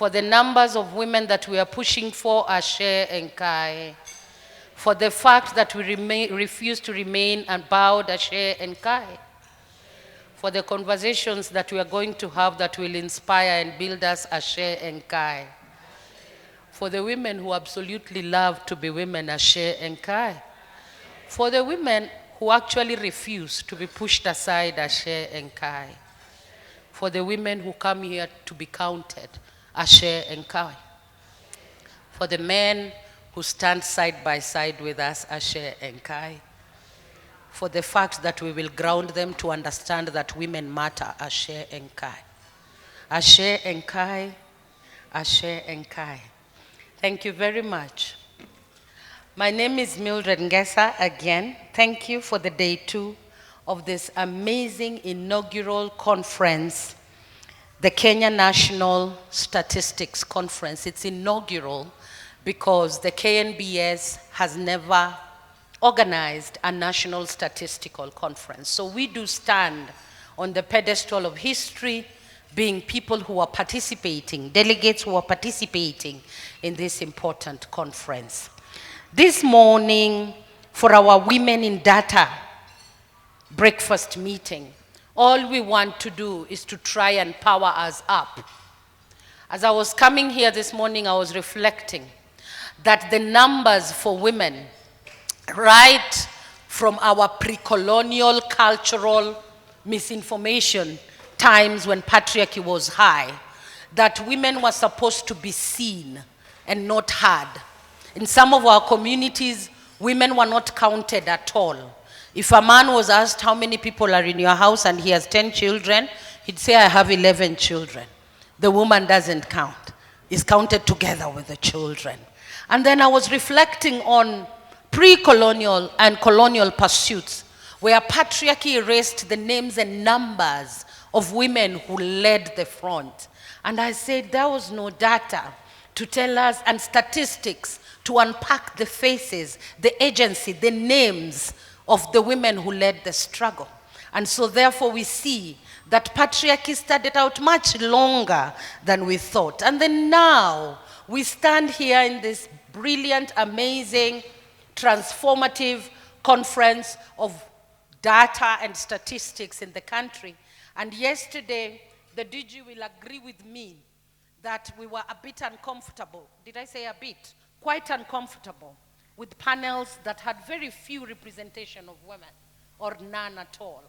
for the numbers of women that we are pushing for Ashe Enkai, for the fact that we refuse to remain unbowed Ashe Enkai, for the conversations that we are going to have that will inspire and build us Ashe Enkai, for the women who absolutely love to be women Ashe Enkai, for the women who actually refuse to be pushed aside Ashe Enkai, for the women who come here to be counted Ashe Enkai, for the men who stand side by side with us Ashe Enkai, for the fact that we will ground them to understand that women matter Ashe Enkai. Ashe Enkai, Ashe Enkai. Thank you very much. My name is Mildred Ngesa again. Thank you for the day 2 of this amazing inaugural conference, the Kenya National Statistics Conference. It's inaugural because the KNBS has never organized a national statistical conference. So we do stand on the pedestal of history, being people who are participating, delegates who are participating in this important conference. This morning, for our Women in Data breakfast meeting, all we want to do is to try and power us up. As I was coming here this morning, I was reflecting that the numbers for women, right from our pre-colonial cultural misinformation times when patriarchy was high, that women were supposed to be seen and not heard. In some of our communities, women were not counted at all. If a man was asked how many people are in your house and he has 10 children, he'd say, I have 11 children. The woman doesn't count. It's counted together with the children. And then I was reflecting on pre-colonial and colonial pursuits, where patriarchy erased the names and numbers of women who led the front. And I said there was no data to tell us, and statistics to unpack the faces, the agency, the names of the women who led the struggle. And so therefore we see that patriarchy started out much longer than we thought. And then now we stand here in this brilliant, amazing, transformative conference of data and statistics in the country. And yesterday, the DG will agree with me that we were a bit uncomfortable. Did I say a bit? Quite uncomfortable with panels that had very few representation of women, or none at all.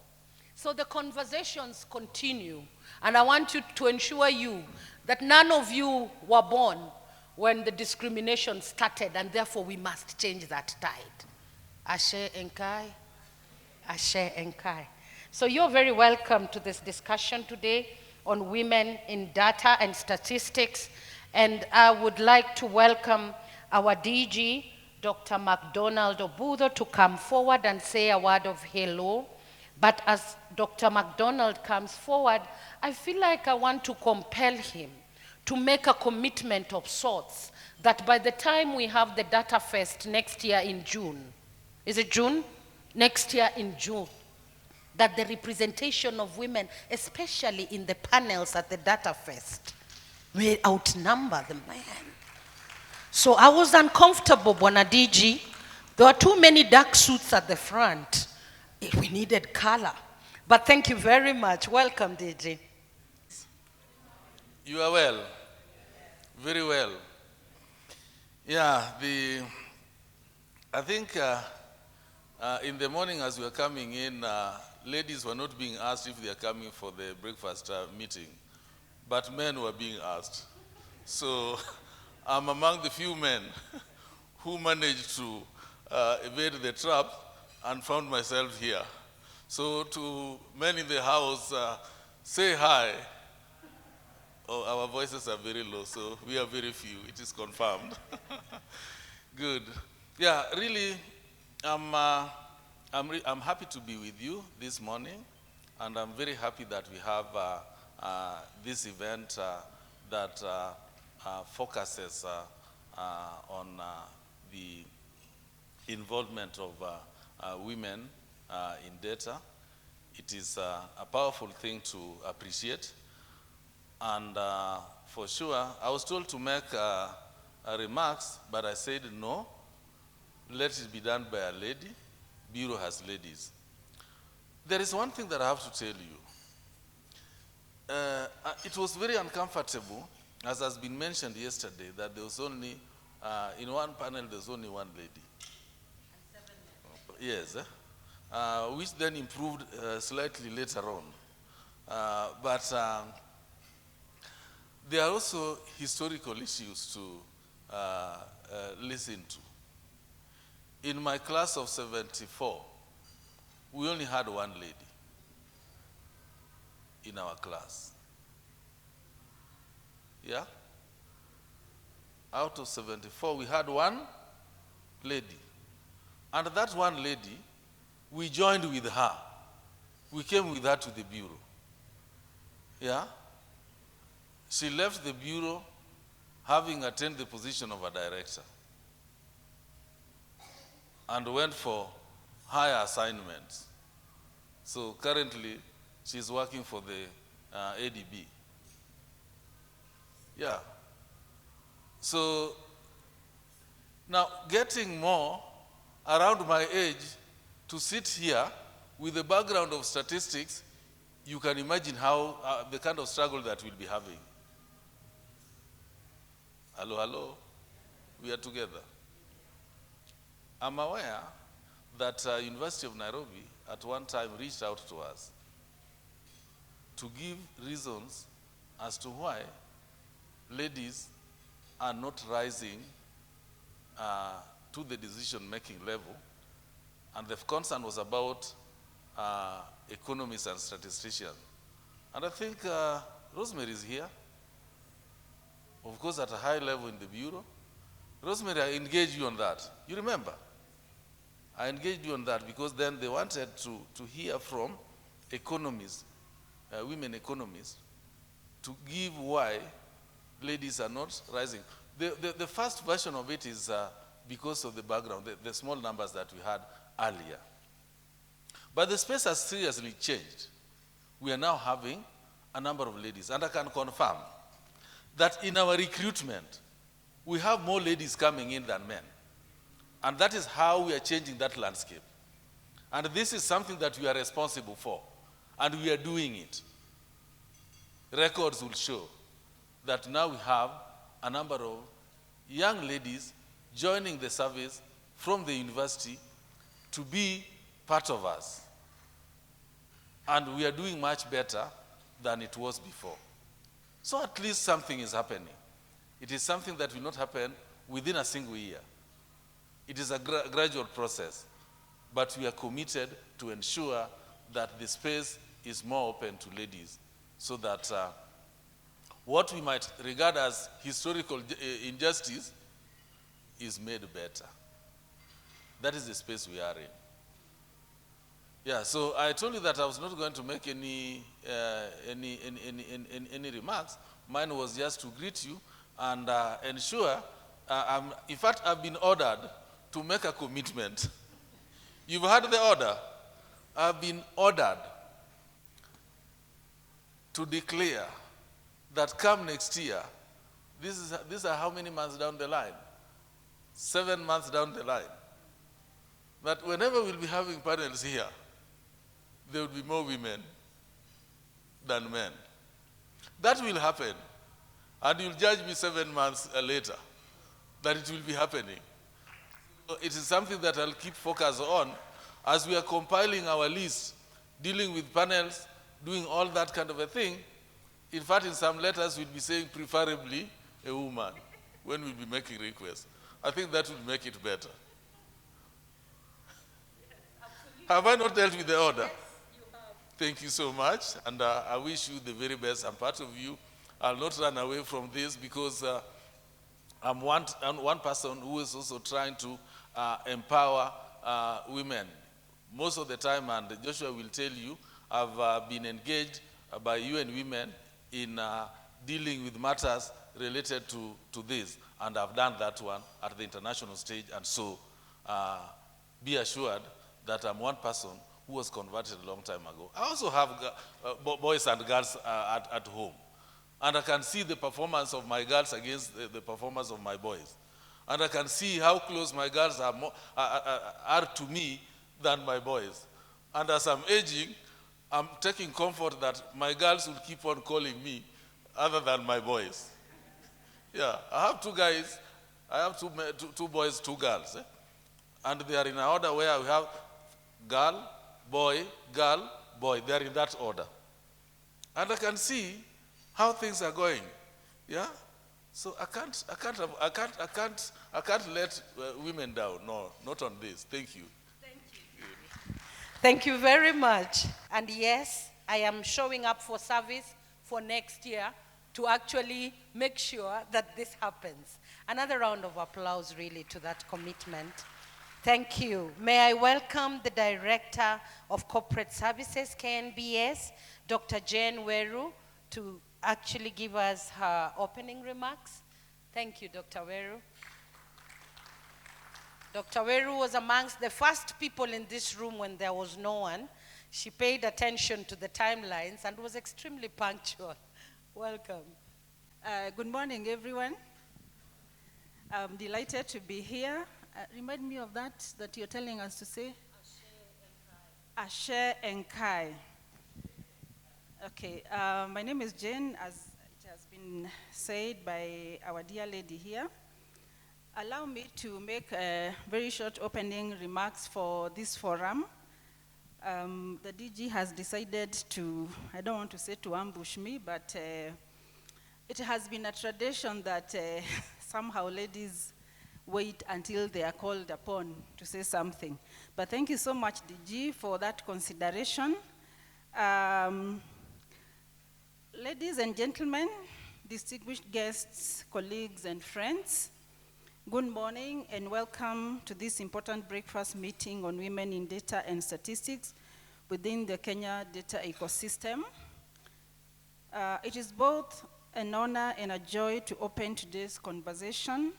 So the conversations continue, and I want to ensure you that none of you were born when the discrimination started, and therefore we must change that tide. Ashe Enkai, Ashe Enkai. So you're very welcome to this discussion today on women in data and statistics, and I would like to welcome our DG, Dr. MacDonald Obudo, to come forward and say a word of hello. But as Dr. MacDonald comes forward, I feel like I want to compel him to make a commitment of sorts that by the time we have the Data Fest next year in June, is it June? Next year in June, that the representation of women, especially in the panels at the Data Fest, will outnumber the men. So I was uncomfortable, Bwana DG. There were too many dark suits at the front. We needed color. But thank you very much. Welcome, DG. You are well. Very well. Yeah, I think in the morning as we were coming in, ladies were not being asked if they are coming for the breakfast meeting, but men were being asked. So I'm among the few men who managed to evade the trap and found myself here. So to men in the house, say hi. Oh, our voices are very low, so we are very few. It is confirmed. Good. Yeah, really, I'm happy to be with you this morning, and I'm very happy that we have this event that focuses on the involvement of women in data. It is a powerful thing to appreciate. And for sure. I was told to make remarks, but I said no. Let it be done by a lady. Bureau has ladies. There is one thing that I have to tell you. It was very uncomfortable, as has been mentioned yesterday, that there was only, in one panel, there was only one lady. And 7 men. Yes, which then improved slightly later on. But there are also historical issues to listen to. In my class of 74, we only had one lady in our class. Yeah? Out of 74, we had one lady. And that one lady, we joined with her. We came with her to the bureau. Yeah? She left the bureau having attained the position of a director and went for higher assignments. So currently, she's working for the ADB. Yeah. So now getting more around my age to sit here with the background of statistics, you can imagine how the kind of struggle that we'll be having. Hello, hello. We are together. I'm aware that University of Nairobi at one time reached out to us to give reasons as to why ladies are not rising to the decision-making level. And the concern was about economists and statisticians. And I think Rosemary is here, of course, at a high level in the Bureau. Rosemary, I engaged you on that. You remember? I engaged you on that because then they wanted to hear from economists, women economists, to give why ladies are not rising. The first version of it is because of the background, the small numbers that we had earlier. But the space has seriously changed. We are now having a number of ladies, and I can confirm that in our recruitment, we have more ladies coming in than men. And that is how we are changing that landscape. And this is something that we are responsible for, and we are doing it. Records will show that now we have a number of young ladies joining the service from the university to be part of us. And we are doing much better than it was before. So at least something is happening. It is something that will not happen within a single year. It is a gradual process, but we are committed to ensure that the space is more open to ladies so that what we might regard as historical injustice is made better. That is the space we are in. Yeah, so I told you that I was not going to make any remarks. Mine was just to greet you and ensure, in fact, I've been ordered to make a commitment. You've heard the order. I've been ordered to declare that come next year, these are how many months down the line? 7 months down the line. That whenever we'll be having panels here, there will be more women than men. That will happen. And you'll judge me 7 months later that it will be happening. So it is something that I'll keep focus on as we are compiling our list, dealing with panels, doing all that kind of a thing. In fact, in some letters, we'll be saying preferably a woman when we'll be making requests. I think that will make it better. Have I not dealt with the order? Yes, you have. Thank you so much, and I wish you the very best. I'm part of you. I'll not run away from this because I'm one person who is also trying to empower women. Most of the time, and Joshua will tell you, I've been engaged by UN Women in dealing with matters related to this, and I've done that one at the international stage, and so be assured that I'm one person who was converted a long time ago. I also have boys and girls at home. And I can see the performance of my girls against the performance of my boys. And I can see how close my girls are to me than my boys. And as I'm aging, I'm taking comfort that my girls will keep on calling me other than my boys. Yeah, I have two guys. I have two boys, two girls. And they are in an order where we have girl, boy, boy. They are in that order. And I can see how things are going. Yeah? So I can't let women down. No, not on this. Thank you. Thank you very much. And yes, I am showing up for service for next year to actually make sure that this happens. Another round of applause, really, to that commitment. Thank you. May I welcome the Director of Corporate Services, KNBS, Dr. Jane Weru, to actually give us her opening remarks. Thank you, Dr. Weru. Dr. Weru was amongst the first people in this room when there was no one. She paid attention to the timelines and was extremely punctual. Welcome. Good morning, everyone. I'm delighted to be here. Remind me of that you're telling us to say. Ashe Enkai. Okay, my name is Jane, as it has been said by our dear lady here. Allow me to make very short opening remarks for this forum. The DG has decided to, I don't want to say to ambush me, but it has been a tradition that somehow ladies wait until they are called upon to say something. But thank you so much, DG, for that consideration. Ladies and gentlemen, distinguished guests, colleagues, and friends, good morning and welcome to this important breakfast meeting on women in data and statistics within the Kenya data ecosystem. It is both an honor and a joy to open today's conversation.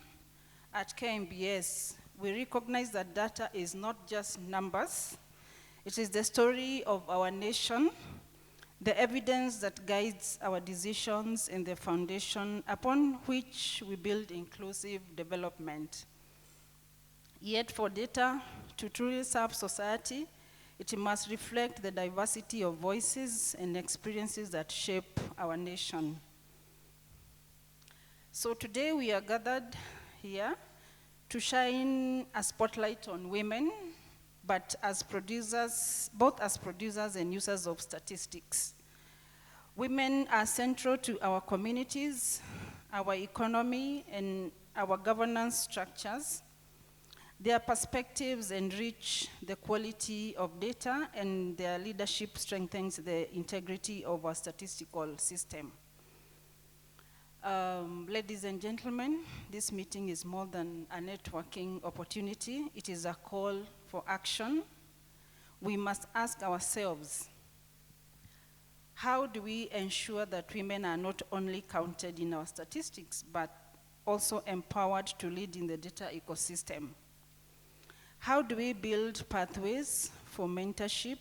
At KNBS, we recognize that data is not just numbers. It is the story of our nation, the evidence that guides our decisions, and the foundation upon which we build inclusive development. Yet for data to truly serve society, it must reflect the diversity of voices and experiences that shape our nation. So today we are gathered here to shine a spotlight on women, but as producers, both as producers and users of statistics. Women are central to our communities, our economy, and our governance structures. Their perspectives enrich the quality of data, and their leadership strengthens the integrity of our statistical system. Ladies and gentlemen, this meeting is more than a networking opportunity. It is a call for action. We must ask ourselves, how do we ensure that women are not only counted in our statistics, but also empowered to lead in the data ecosystem? How do we build pathways for mentorship,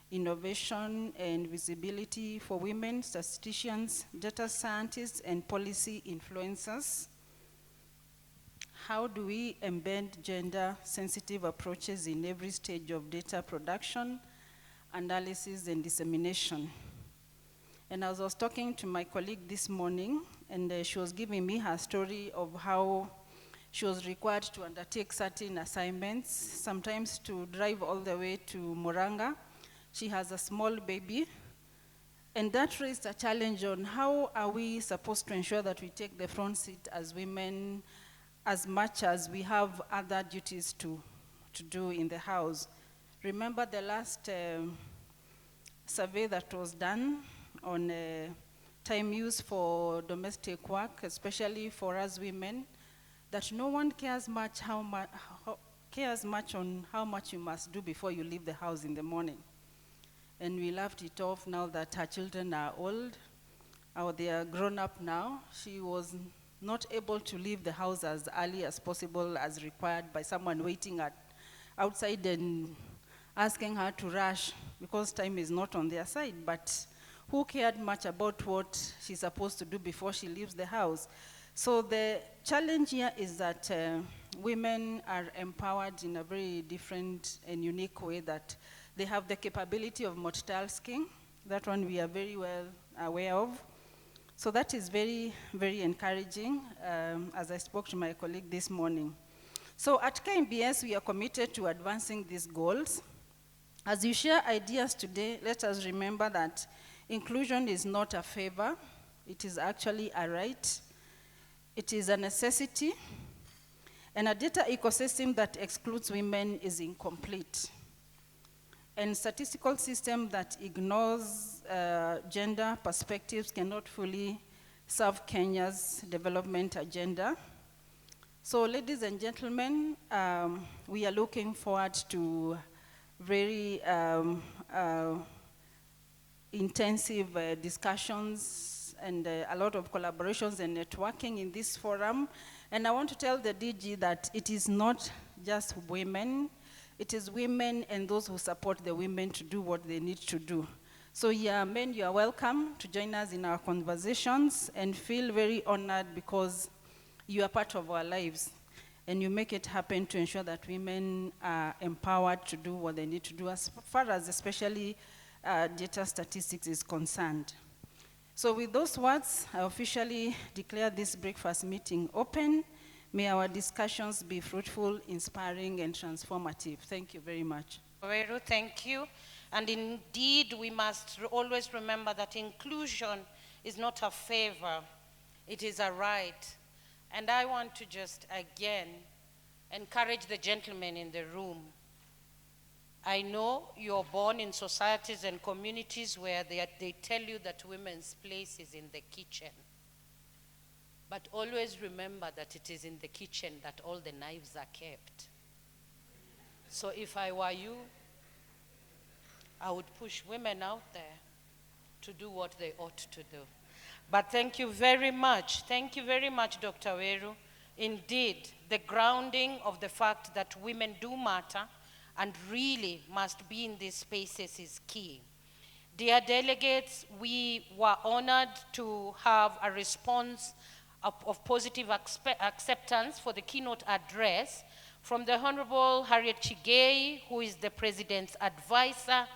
innovation, and visibility for women statisticians, data scientists, and policy influencers? How do we embed gender-sensitive approaches in every stage of data production, analysis, and dissemination? And as I was talking to my colleague this morning, and she was giving me her story of how she was required to undertake certain assignments, sometimes to drive all the way to Muranga. She has a small baby, and that raised a challenge on how are we supposed to ensure that we take the front seat as women as much as we have other duties to do in the house. Remember the last survey that was done on time use for domestic work, especially for us women, that no one cares much on how much you must do before you leave the house in the morning. And we laughed it off now that her children are old, or they are grown up now. She was not able to leave the house as early as possible as required by someone waiting outside and asking her to rush because time is not on their side. But who cared much about what she's supposed to do before she leaves the house. So the challenge here is that women are empowered in a very different and unique way, that they have the capability of multitasking. That one we are very well aware of. So that is very, very encouraging, as I spoke to my colleague this morning. So at KMBS, we are committed to advancing these goals. As you share ideas today, let us remember that inclusion is not a favor. It is actually a right. It is a necessity. And a data ecosystem that excludes women is incomplete. And statistical system that ignores gender perspectives cannot fully serve Kenya's development agenda. So ladies and gentlemen, we are looking forward to very intensive discussions and a lot of collaborations and networking in this forum. And I want to tell the DG that it is not just women, it is women and those who support the women to do what they need to do. So yeah, men, you are welcome to join us in our conversations and feel very honored because you are part of our lives and you make it happen to ensure that women are empowered to do what they need to do as far as especially data statistics is concerned. So with those words, I officially declare this breakfast meeting open. May our discussions be fruitful, inspiring, and transformative. Thank you very much. Waweru, thank you. And indeed, we must always remember that inclusion is not a favor, it is a right. And I want to just again encourage the gentlemen in the room. I know you're born in societies and communities where they tell you that women's place is in the kitchen. But always remember that it is in the kitchen that all the knives are kept. So if I were you, I would push women out there to do what they ought to do. But thank you very much. Thank you very much, Dr. Waweru. Indeed, the grounding of the fact that women do matter and really must be in these spaces is key. Dear delegates, we were honored to have a response of positive acceptance for the keynote address from the Honorable Harriet Chigei, who is the President's advisor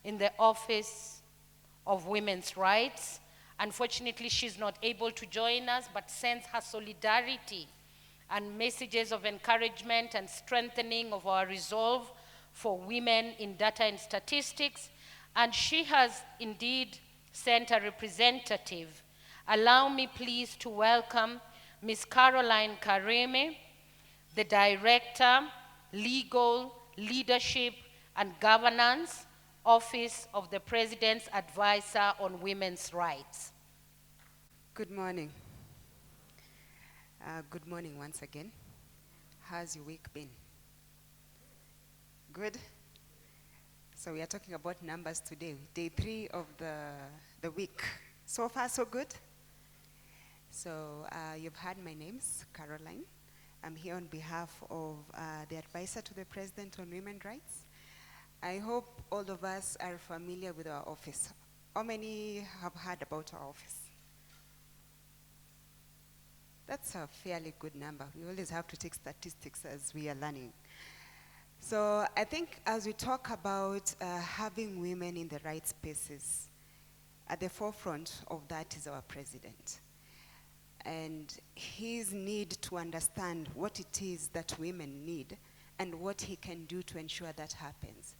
in the Office of Women's Rights. Unfortunately, she's not able to join us, but sends her solidarity and messages of encouragement and strengthening of our resolve for women in data and statistics. And she has indeed sent a representative. Allow me please to welcome Ms. Caroline Kareme, the Director, Legal, Leadership, and Governance, Office of the President's Advisor on Women's Rights. Good morning. Good morning once again. How's your week been? Good? So we are talking about numbers today, day 3 of the week. So far, so good? So you've heard my name's Caroline. I'm here on behalf of the advisor to the President on Women's Rights. I hope all of us are familiar with our office. How many have heard about our office? That's a fairly good number. We always have to take statistics as we are learning. So I think as we talk about having women in the right spaces, at the forefront of that is our president. And his need to understand what it is that women need and what he can do to ensure that happens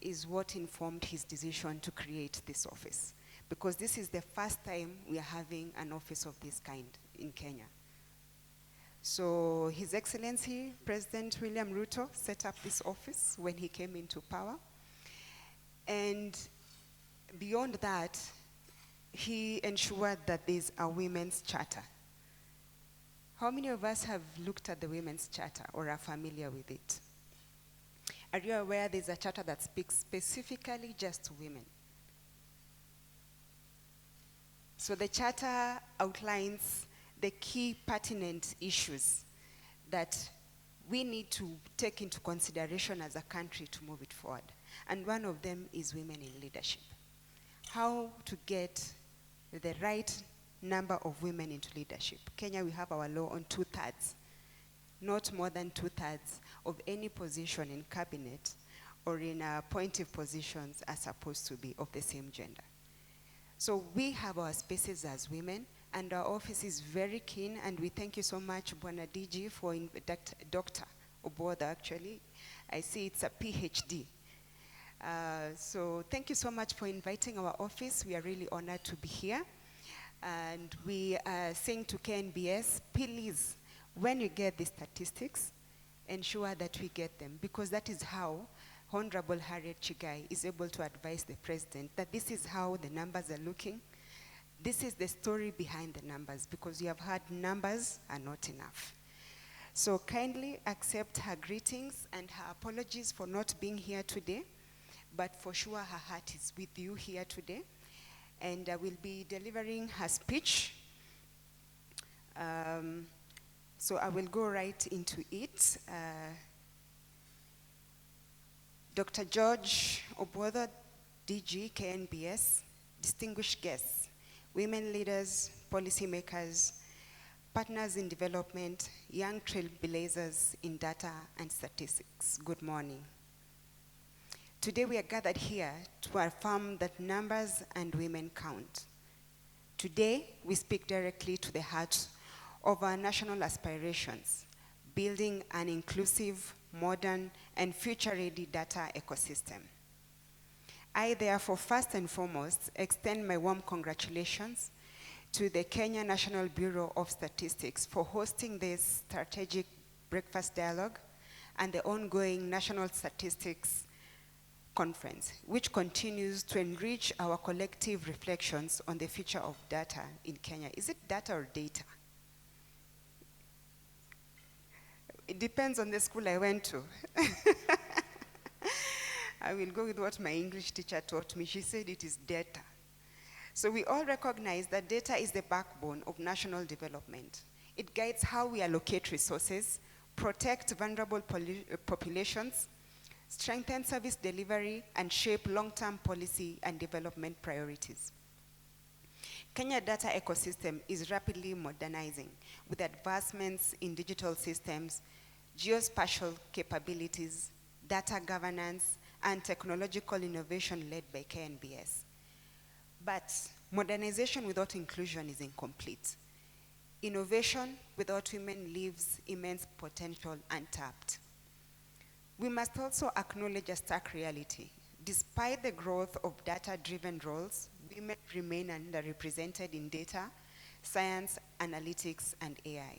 is what informed his decision to create this office. Because this is the first time we are having an office of this kind in Kenya. So His Excellency President William Ruto set up this office when he came into power. And beyond that, he ensured that there's a women's charter. How many of us have looked at the women's charter or are familiar with it? Are you aware there's a charter that speaks specifically just to women? So the charter outlines the key pertinent issues that we need to take into consideration as a country to move it forward. And one of them is women in leadership. how to get the right number of women into leadership. Kenya, we have our law on 2/3. Not more than 2/3 of any position in cabinet or in appointive positions are supposed to be of the same gender. So we have our spaces as women, and our office is very keen, and we thank you so much, Bwana DG, for Dr. Oboda, actually. I see it's a PhD. So thank you so much for inviting our office. We are really honored to be here. And we are saying to KNBS, please, when you get the statistics, ensure that we get them, because that is how Honorable Harriet Chigai is able to advise the president that this is how the numbers are looking. This is the story behind the numbers, because you have heard numbers are not enough. So kindly accept her greetings and her apologies for not being here today, but for sure her heart is with you here today. And I will be delivering her speech. So I will go right into it. Dr. George Oboda, DG, KNBS, distinguished guests, women leaders, policymakers, partners in development, young trailblazers in data and statistics. Good morning. Today we are gathered here to affirm that numbers and women count. Today we speak directly to the heart of our national aspirations, building an inclusive, modern, and future-ready data ecosystem. I therefore first and foremost extend my warm congratulations to the Kenya National Bureau of Statistics for hosting this strategic breakfast dialogue and the ongoing National Statistics Conference, which continues to enrich our collective reflections on the future of data in Kenya. Is it data or data? It depends on the school I went to. I will go with what my English teacher taught me. She said it is data. So we all recognize that data is the backbone of national development. It guides how we allocate resources, protect vulnerable populations, strengthen service delivery, and shape long-term policy and development priorities. Kenya data ecosystem is rapidly modernizing with advancements in digital systems, geospatial capabilities, data governance, and technological innovation led by KNBS. But modernization without inclusion is incomplete. Innovation without women leaves immense potential untapped. We must also acknowledge a stark reality. Despite the growth of data-driven roles, women remain underrepresented in data, science, analytics, and AI.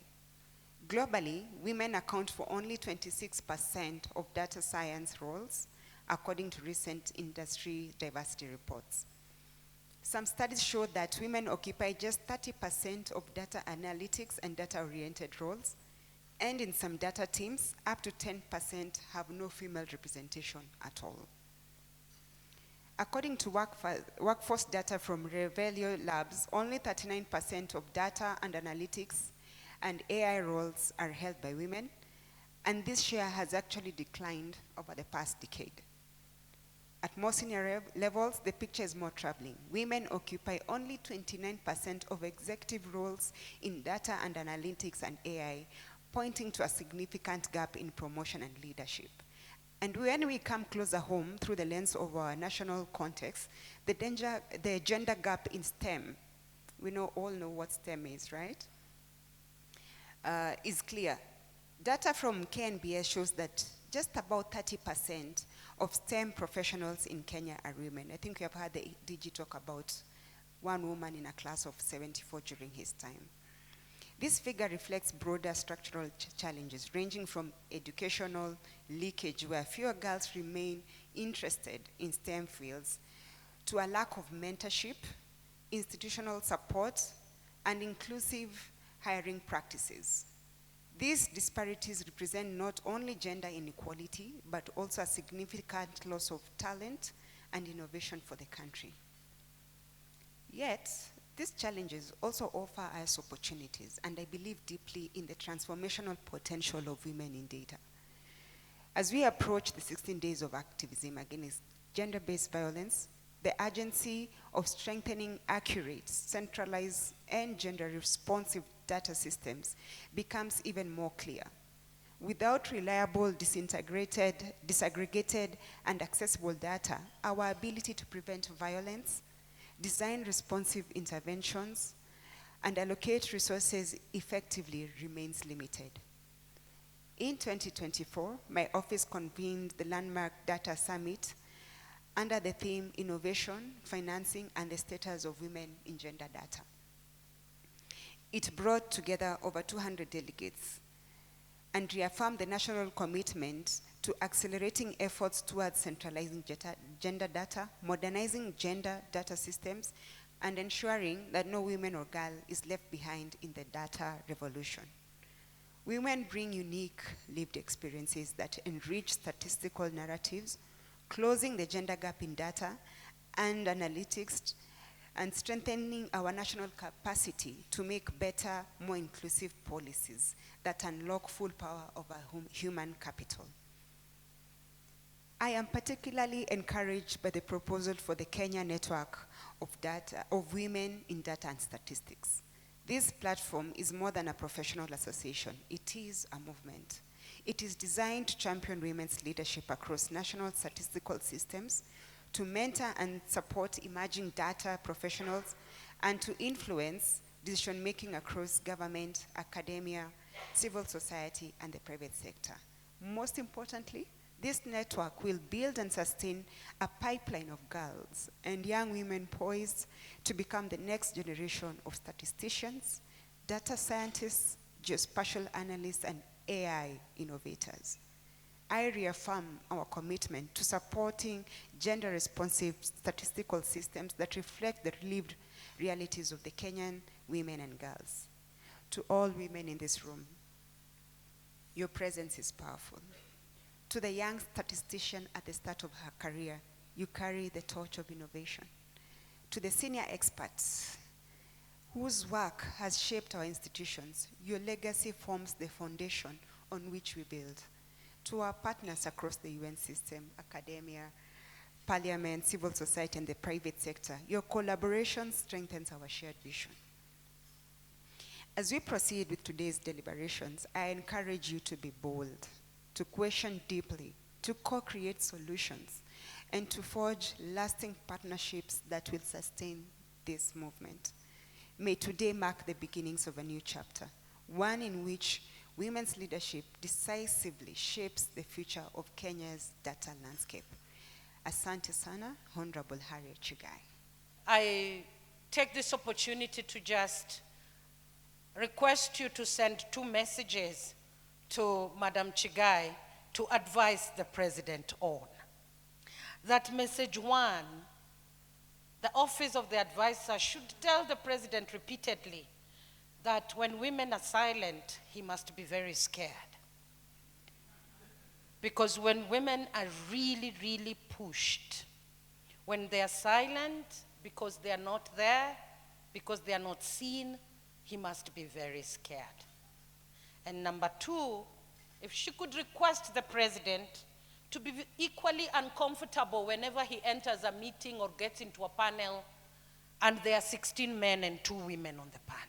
Globally, women account for only 26% of data science roles, according to recent industry diversity reports. Some studies show that women occupy just 30% of data analytics and data-oriented roles, and in some data teams, up to 10% have no female representation at all. According to workforce data from Revelio Labs, only 39% of data and analytics and AI roles are held by women, and this share has actually declined over the past decade. At more senior levels, the picture is more troubling. Women occupy only 29% of executive roles in data and analytics and AI, pointing to a significant gap in promotion and leadership. And when we come closer home through the lens of our national context, the gender gap in STEM, we all know what STEM is, right? Is clear. Data from KNBS shows that just about 30% of STEM professionals in Kenya are women. I think we have heard the DG talk about one woman in a class of 74 during his time. This figure reflects broader structural challenges ranging from educational leakage, where fewer girls remain interested in STEM fields, to a lack of mentorship, institutional support, and inclusive hiring practices. These disparities represent not only gender inequality, but also a significant loss of talent and innovation for the country. Yet, these challenges also offer us opportunities, and I believe deeply in the transformational potential of women in data. As we approach the 16 days of activism against gender-based violence, the urgency of strengthening accurate, centralized, and gender-responsive data systems becomes even more clear. Without reliable, disaggregated, and accessible data, our ability to prevent violence, design responsive interventions, and allocate resources effectively remains limited. In 2024, my office convened the Landmark Data Summit under the theme Innovation, Financing, and the Status of Women in Gender Data. It brought together over 200 delegates and reaffirmed the national commitment to accelerating efforts towards centralizing gender data, modernizing gender data systems, and ensuring that no woman or girl is left behind in the data revolution. Women bring unique lived experiences that enrich statistical narratives, closing the gender gap in data and analytics, and strengthening our national capacity to make better, more inclusive policies that unlock full power of our human capital. I am particularly encouraged by the proposal for the Kenya Network of Women in Data and Statistics. This platform is more than a professional association. It is a movement. It is designed to champion women's leadership across national statistical systems, to mentor and support emerging data professionals, and to influence decision-making across government, academia, civil society, and the private sector. Most importantly, this network will build and sustain a pipeline of girls and young women poised to become the next generation of statisticians, data scientists, geospatial analysts, and AI innovators. I reaffirm our commitment to supporting gender-responsive statistical systems that reflect the lived realities of the Kenyan women and girls. To all women in this room, your presence is powerful. To the young statistician at the start of her career, you carry the torch of innovation. To the senior experts whose work has shaped our institutions, your legacy forms the foundation on which we build. To our partners across the UN system, academia, parliament, civil society, and the private sector, your collaboration strengthens our shared vision. As we proceed with today's deliberations, I encourage you to be bold, to question deeply, to co-create solutions, and to forge lasting partnerships that will sustain this movement. May today mark the beginnings of a new chapter, one in which women's leadership decisively shapes the future of Kenya's data landscape. Asante sana, Honorable Harriet Chigai. I take this opportunity to just request you to send 2 messages to Madam Chigai to advise the President on. That message 1, the Office of the Advisor should tell the President repeatedly that when women are silent, he must be very scared. Because when women are really, really pushed, when they are silent because they are not there, because they are not seen, he must be very scared. And number 2, if she could request the President to be equally uncomfortable whenever he enters a meeting or gets into a panel and there are 16 men and 2 women on the panel.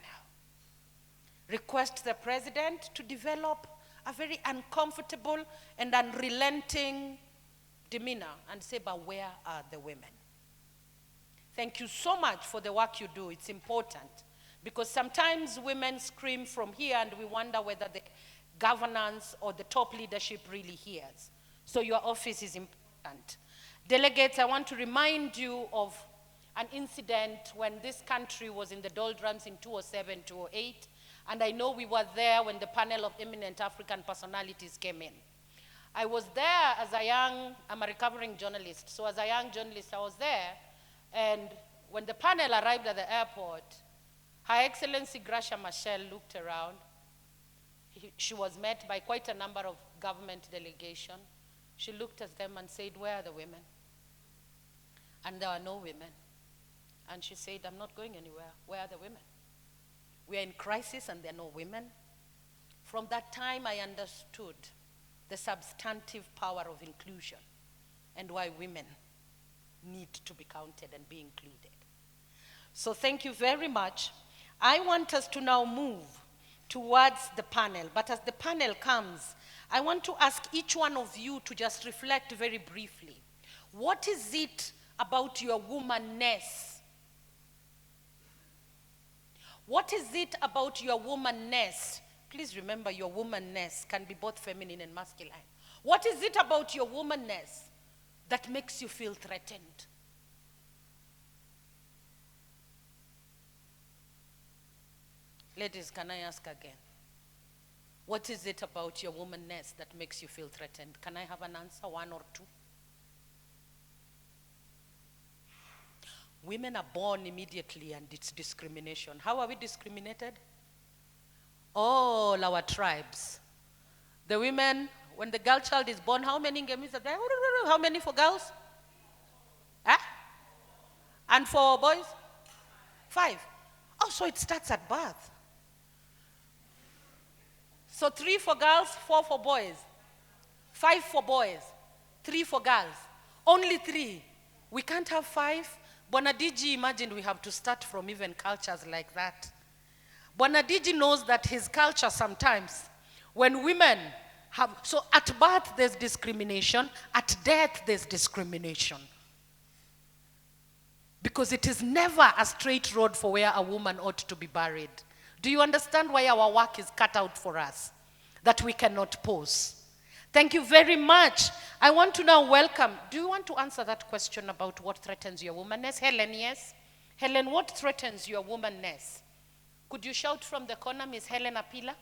Request the President to develop a very uncomfortable and unrelenting demeanor and say, but where are the women? Thank you so much for the work you do. It's important. Because sometimes women scream from here and we wonder whether the governance or the top leadership really hears. So your office is important. Delegates, I want to remind you of an incident when this country was in the doldrums in 2007, 2008. And I know we were there when the panel of eminent African personalities came in. I was there as I'm a recovering journalist. So as a young journalist, I was there. And when the panel arrived at the airport, Her Excellency Gracia Machel looked around. She was met by quite a number of government delegation. She looked at them and said, where are the women? And there are no women. And she said, I'm not going anywhere. Where are the women? We are in crisis and there are no women. From that time, I understood the substantive power of inclusion and why women need to be counted and be included. So thank you very much. I want us to now move towards the panel, but as the panel comes, I want to ask each one of you to just reflect very briefly. What is it about your womanness? What is it about your womanness? Please remember, your womanness can be both feminine and masculine. What is it about your womanness that makes you feel threatened? Ladies, can I ask again? What is it about your womanness that makes you feel threatened? Can I have an answer, one or two? Women are born immediately and it's discrimination. How are we discriminated? All our tribes. The women, when the girl child is born, how many Ngemis are there? How many for girls? Huh? And for boys? 5. Oh, so it starts at birth. So 3 for girls, 4 for boys. 5 for boys, 3 for girls. Only 3. We can't have 5. Bonadiji, imagine we have to start from even cultures like that. Bonadiji knows that his culture sometimes, when women have, so at birth there's discrimination, at death there's discrimination. Because it is never a straight road for where a woman ought to be buried. Do you understand why our work is cut out for us? That we cannot pose. Thank you very much. I want to now welcome, do you want to answer that question about what threatens your womanness? Helen, yes? Helen, what threatens your womanness? Could you shout from the corner, Miss Helen Apila?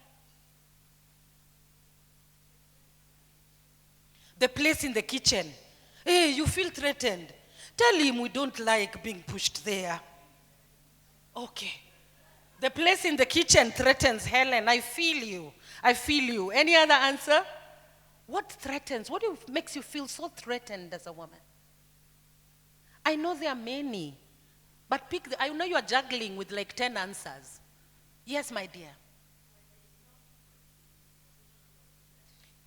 The place in the kitchen. Hey, you feel threatened. Tell him we don't like being pushed there. Okay. The place in the kitchen threatens Helen. I feel you. I feel you. Any other answer? What threatens? What makes you feel so threatened as a woman? I know there are many, but pick I know you are juggling with like 10 answers. Yes, my dear.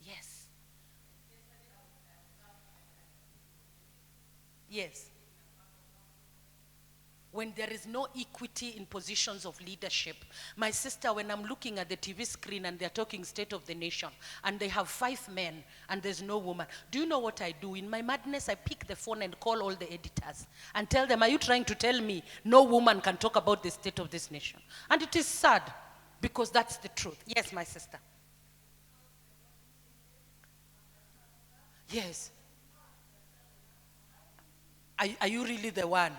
Yes. Yes. When there is no equity in positions of leadership. My sister, when I'm looking at the TV screen and they're talking state of the nation, and they have 5 men and there's no woman, do you know what I do? In my madness, I pick the phone and call all the editors and tell them, are you trying to tell me no woman can talk about the state of this nation? And it is sad, because that's the truth. Yes, my sister. Yes. Are you really the one?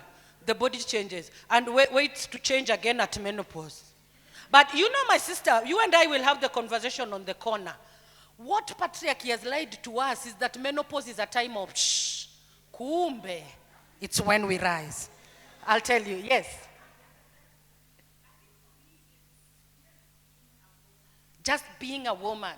The body changes and waits to change again at menopause. But you know, my sister, you and I will have the conversation on the corner. What patriarchy has lied to us is that menopause is a time of shh, kumbe. It's when we rise. I'll tell you, yes. Just being a woman.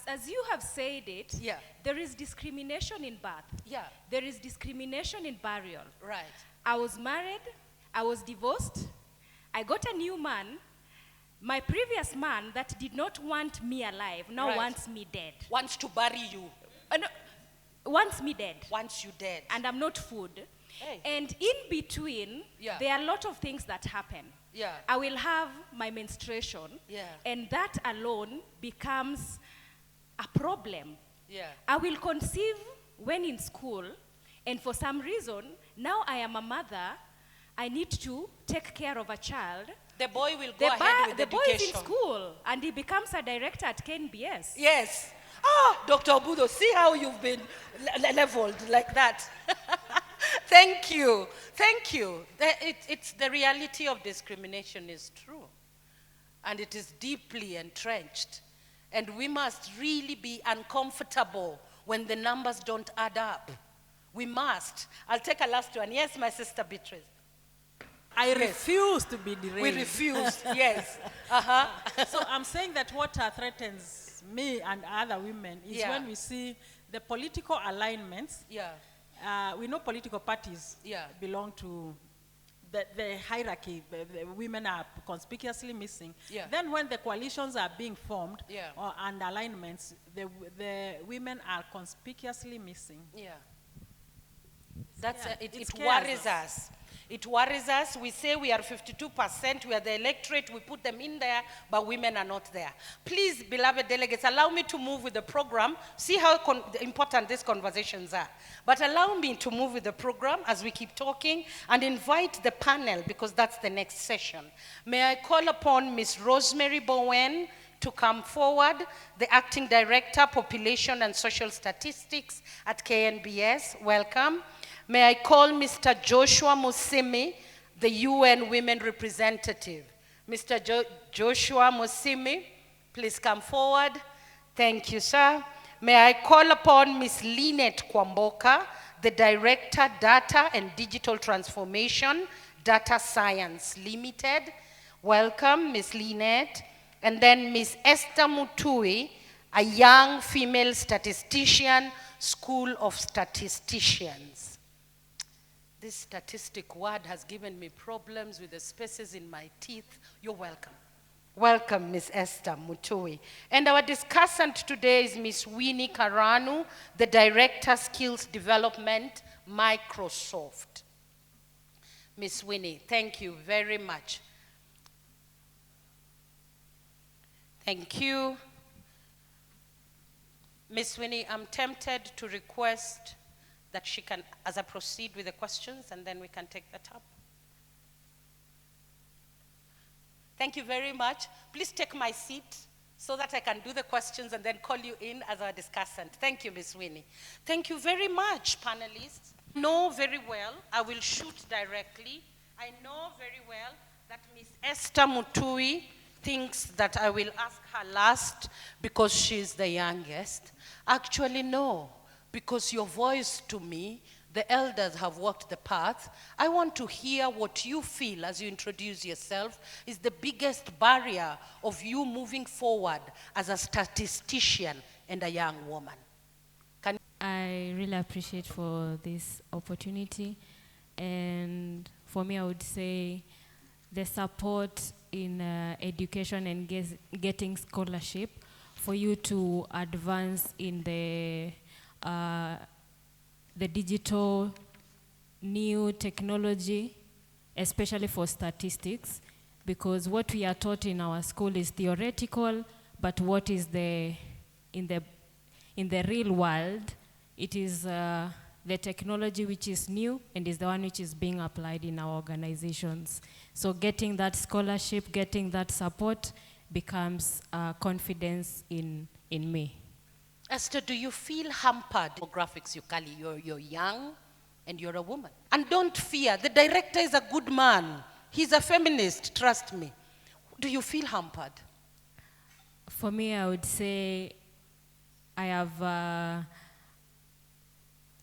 As you have said it, Yeah. there is discrimination in birth. Yeah. There is discrimination in burial. Right. I was married, I was divorced, I got a new man. My previous man that did not want me alive now Right. wants me dead. Wants to bury you. No, wants me dead. Wants you dead. And I'm not food. Hey. And in between, Yeah. there are a lot of things that happen. Yeah. I will have my menstruation, Yeah. and that alone becomes a problem. Yeah. I will conceive when in school, and for some reason, now I am a mother, I need to take care of a child. The boy will go ahead with The boy is in education. school, and he becomes a director at KNBS. Yes. Ah, Dr. Obudo, see how you've been leveled like that. Thank you. Thank you. It's the reality of discrimination is true. And it is deeply entrenched. And we must really be uncomfortable when the numbers don't add up. We must. I'll take a last one. Yes, my sister Beatrice. I Yes. refuse to be derailed. We refuse. Yes. Uh-huh. So I'm saying that what threatens me and other women is Yeah. when we see the political alignments. Yeah. We know political parties Yeah. belong to the hierarchy, the women are conspicuously missing. Yeah. Then when the coalitions are being formed Yeah. and alignments, the women are conspicuously missing. Yeah. That's Yeah, it, it it scares worries us. us. It worries us. We say we are 52%, we are the electorate, we put them in there, but women are not there. Please, beloved delegates, allow me to move with the program. See how important these conversations are. But allow me to move with the program as we keep talking and invite the panel, because that's the next session. May I call upon Ms. Rosemary Bowen to come forward, the Acting Director, Population and Social Statistics at KNBS. Welcome. May I call Mr. Joshua Musimi, the UN Women Representative. Mr. Joshua Musimi, please come forward. Thank you, sir. May I call upon Ms. Lynette Kwamboka, the Director, Data and Digital Transformation, Data Science Limited. Welcome, Ms. Lynette. And then Ms. Esther Mutui, a young female statistician, School of Statisticians. This statistic word has given me problems with the spaces in my teeth. You're welcome. Welcome, Ms. Esther Mutui. And our discussant today is Ms. Winnie Karanu, the Director, Skills Development, Microsoft. Ms. Winnie, thank you very much. Thank you. Ms. Winnie, I'm tempted to request that she can, as I proceed with the questions, and then we can take that up. Thank you very much. Please take my seat so that I can do the questions and then call you in as our discussant. Thank you, Ms. Winnie. Thank you very much, panelists. I know very well, I will shoot directly. I know very well that Ms. Esther Mutui thinks that I will ask her last because she's the youngest. Actually, no. Because your voice to me, the elders have walked the path. I want to hear what you feel as you introduce yourself is the biggest barrier of you moving forward as a statistician and a young woman. I really appreciate for this opportunity. And for me, I would say the support in education and getting scholarship for you to advance in the digital new technology, especially for statistics, because what we are taught in our school is theoretical, but what is in the real world, it is the technology which is new and is the one which is being applied in our organizations. So getting that scholarship, getting that support becomes confidence in me. Esther, do you feel hampered? Demographics, you're young and you're a woman. And don't fear, the director is a good man. He's a feminist, trust me. Do you feel hampered? For me, I would say I have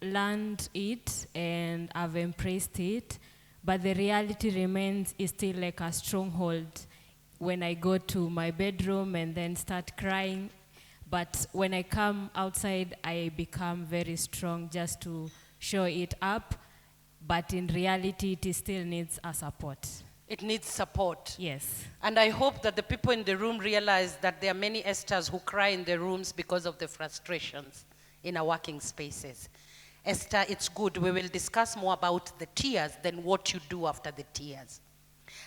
learned it and I've embraced it, but the reality remains is still like a stronghold when I go to my bedroom and then start crying. But when I come outside, I become very strong just to show it up. But in reality, it still needs a support. It needs support. Yes. And I hope that the people in the room realize that there are many Esthers who cry in the rooms because of the frustrations in our working spaces. Esther, it's good. We will discuss more about the tears than what you do after the tears.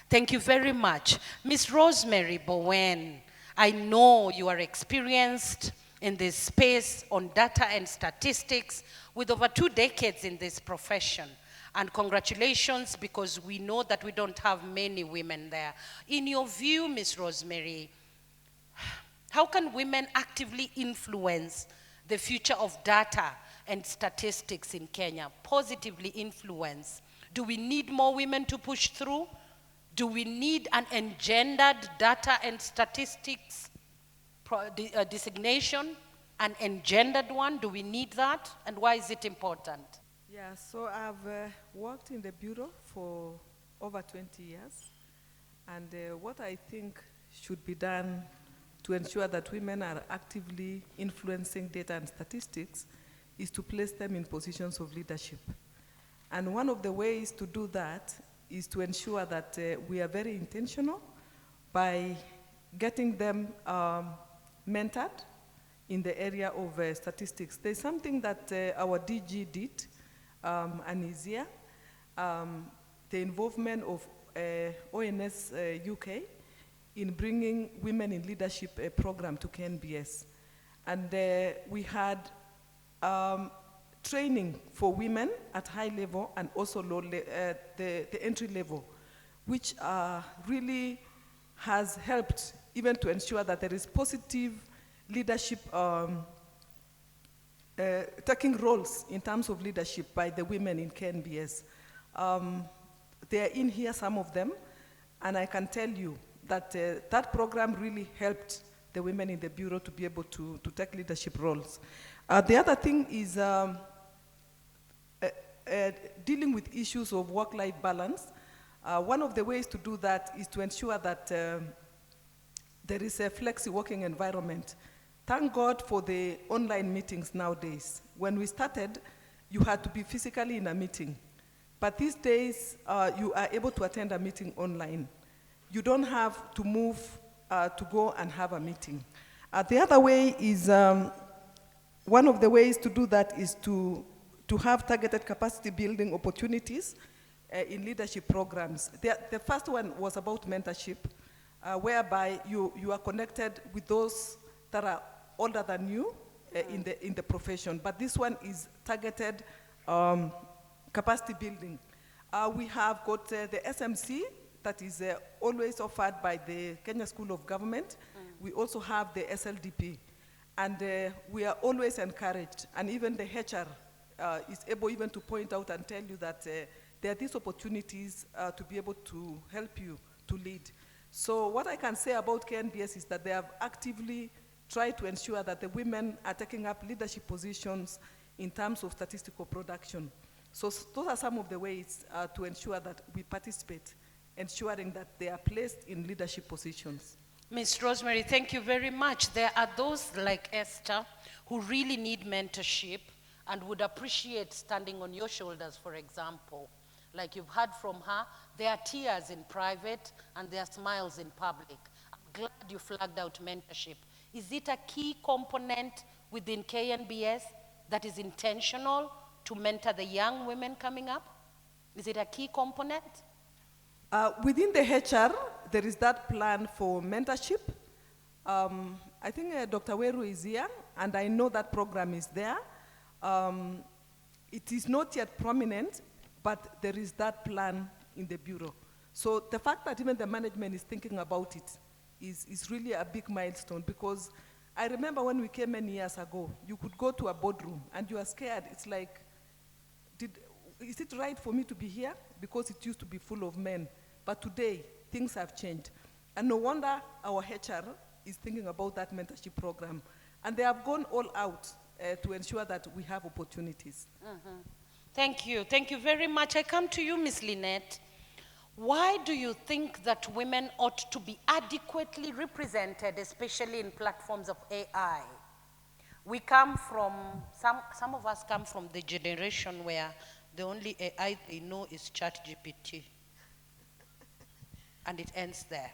Thank you very much. Ms. Rosemary Bowen, I know you are experienced in this space on data and statistics with over 2 decades in this profession. And congratulations, because we know that we don't have many women there. In your view, Ms. Rosemary, how can women actively influence the future of data and statistics in Kenya? Positively influence. Do we need more women to push through? Do we need an engendered data and statistics designation? An engendered one? Do we need that? And why is it important? Yeah, so I've worked in the Bureau for over 20 years. And what I think should be done to ensure that women are actively influencing data and statistics is to place them in positions of leadership. And one of the ways to do that is to ensure that we are very intentional by getting them mentored in the area of statistics. There's something that our DG did, Anisia, the involvement of ONS UK in bringing Women in Leadership program to KNBS. And we had training for women at high level and also the entry level, which really has helped even to ensure that there is positive leadership, taking roles in terms of leadership by the women in KNBS. They are in here, some of them, and I can tell you that that program really helped the women in the Bureau to be able to take leadership roles. The other thing is dealing with issues of work-life balance. One of the ways to do that is to ensure that there is a flexi working environment. Thank God for the online meetings nowadays. When we started, you had to be physically in a meeting. But these days, you are able to attend a meeting online. You don't have to move to go and have a meeting. The other way is, one of the ways to do that is to have targeted capacity building opportunities in leadership programs. The first one was about mentorship, whereby you are connected with those that are older than you in the profession. But this one is targeted capacity building. We have got the SMC that is always offered by the Kenya School of Government. We also have the SLDP. And we are always encouraged, and even the HR is able even to point out and tell you that there are these opportunities to be able to help you to lead. So what I can say about KNBS is that they have actively tried to ensure that the women are taking up leadership positions in terms of statistical production. So those are some of the ways to ensure that we participate, ensuring that they are placed in leadership positions. Ms. Rosemary, thank you very much. There are those like Esther who really need mentorship and would appreciate standing on your shoulders, for example. Like you've heard from her, there are tears in private and there are smiles in public. I'm glad you flagged out mentorship. Is it a key component within KNBS that is intentional to mentor the young women coming up? Is it a key component? Within the HR, there is that plan for mentorship. I think Dr. Weru is here, and I know that program is there. It is not yet prominent, but there is that plan in the Bureau. So the fact that even the management is thinking about it is really a big milestone, because I remember when we came many years ago, you could go to a boardroom and you are scared. It's like, is it right for me to be here? Because it used to be full of men. But today, things have changed. And no wonder our HR is thinking about that mentorship program. And they have gone all out to ensure that we have opportunities. Thank you. Thank you very much. I come to you, Ms. Lynette. Why do you think that women ought to be adequately represented, especially in platforms of AI? We come from, some of us come from the generation where the only AI they know is ChatGPT. And it ends there.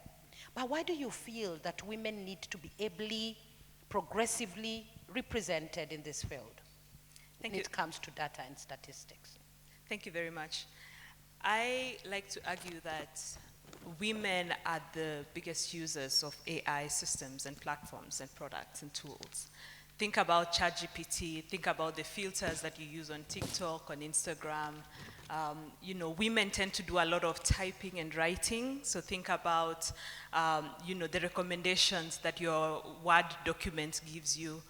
But why do you feel that women need to be ably, progressively represented in this field when it comes to data and statistics? Thank you very much. I like to argue that women are the biggest users of AI systems and platforms and products and tools. Think about ChatGPT, think about the filters that you use on TikTok, on Instagram. You know, women tend to do a lot of typing and writing, so think about, you know, the recommendations that your Word document gives you.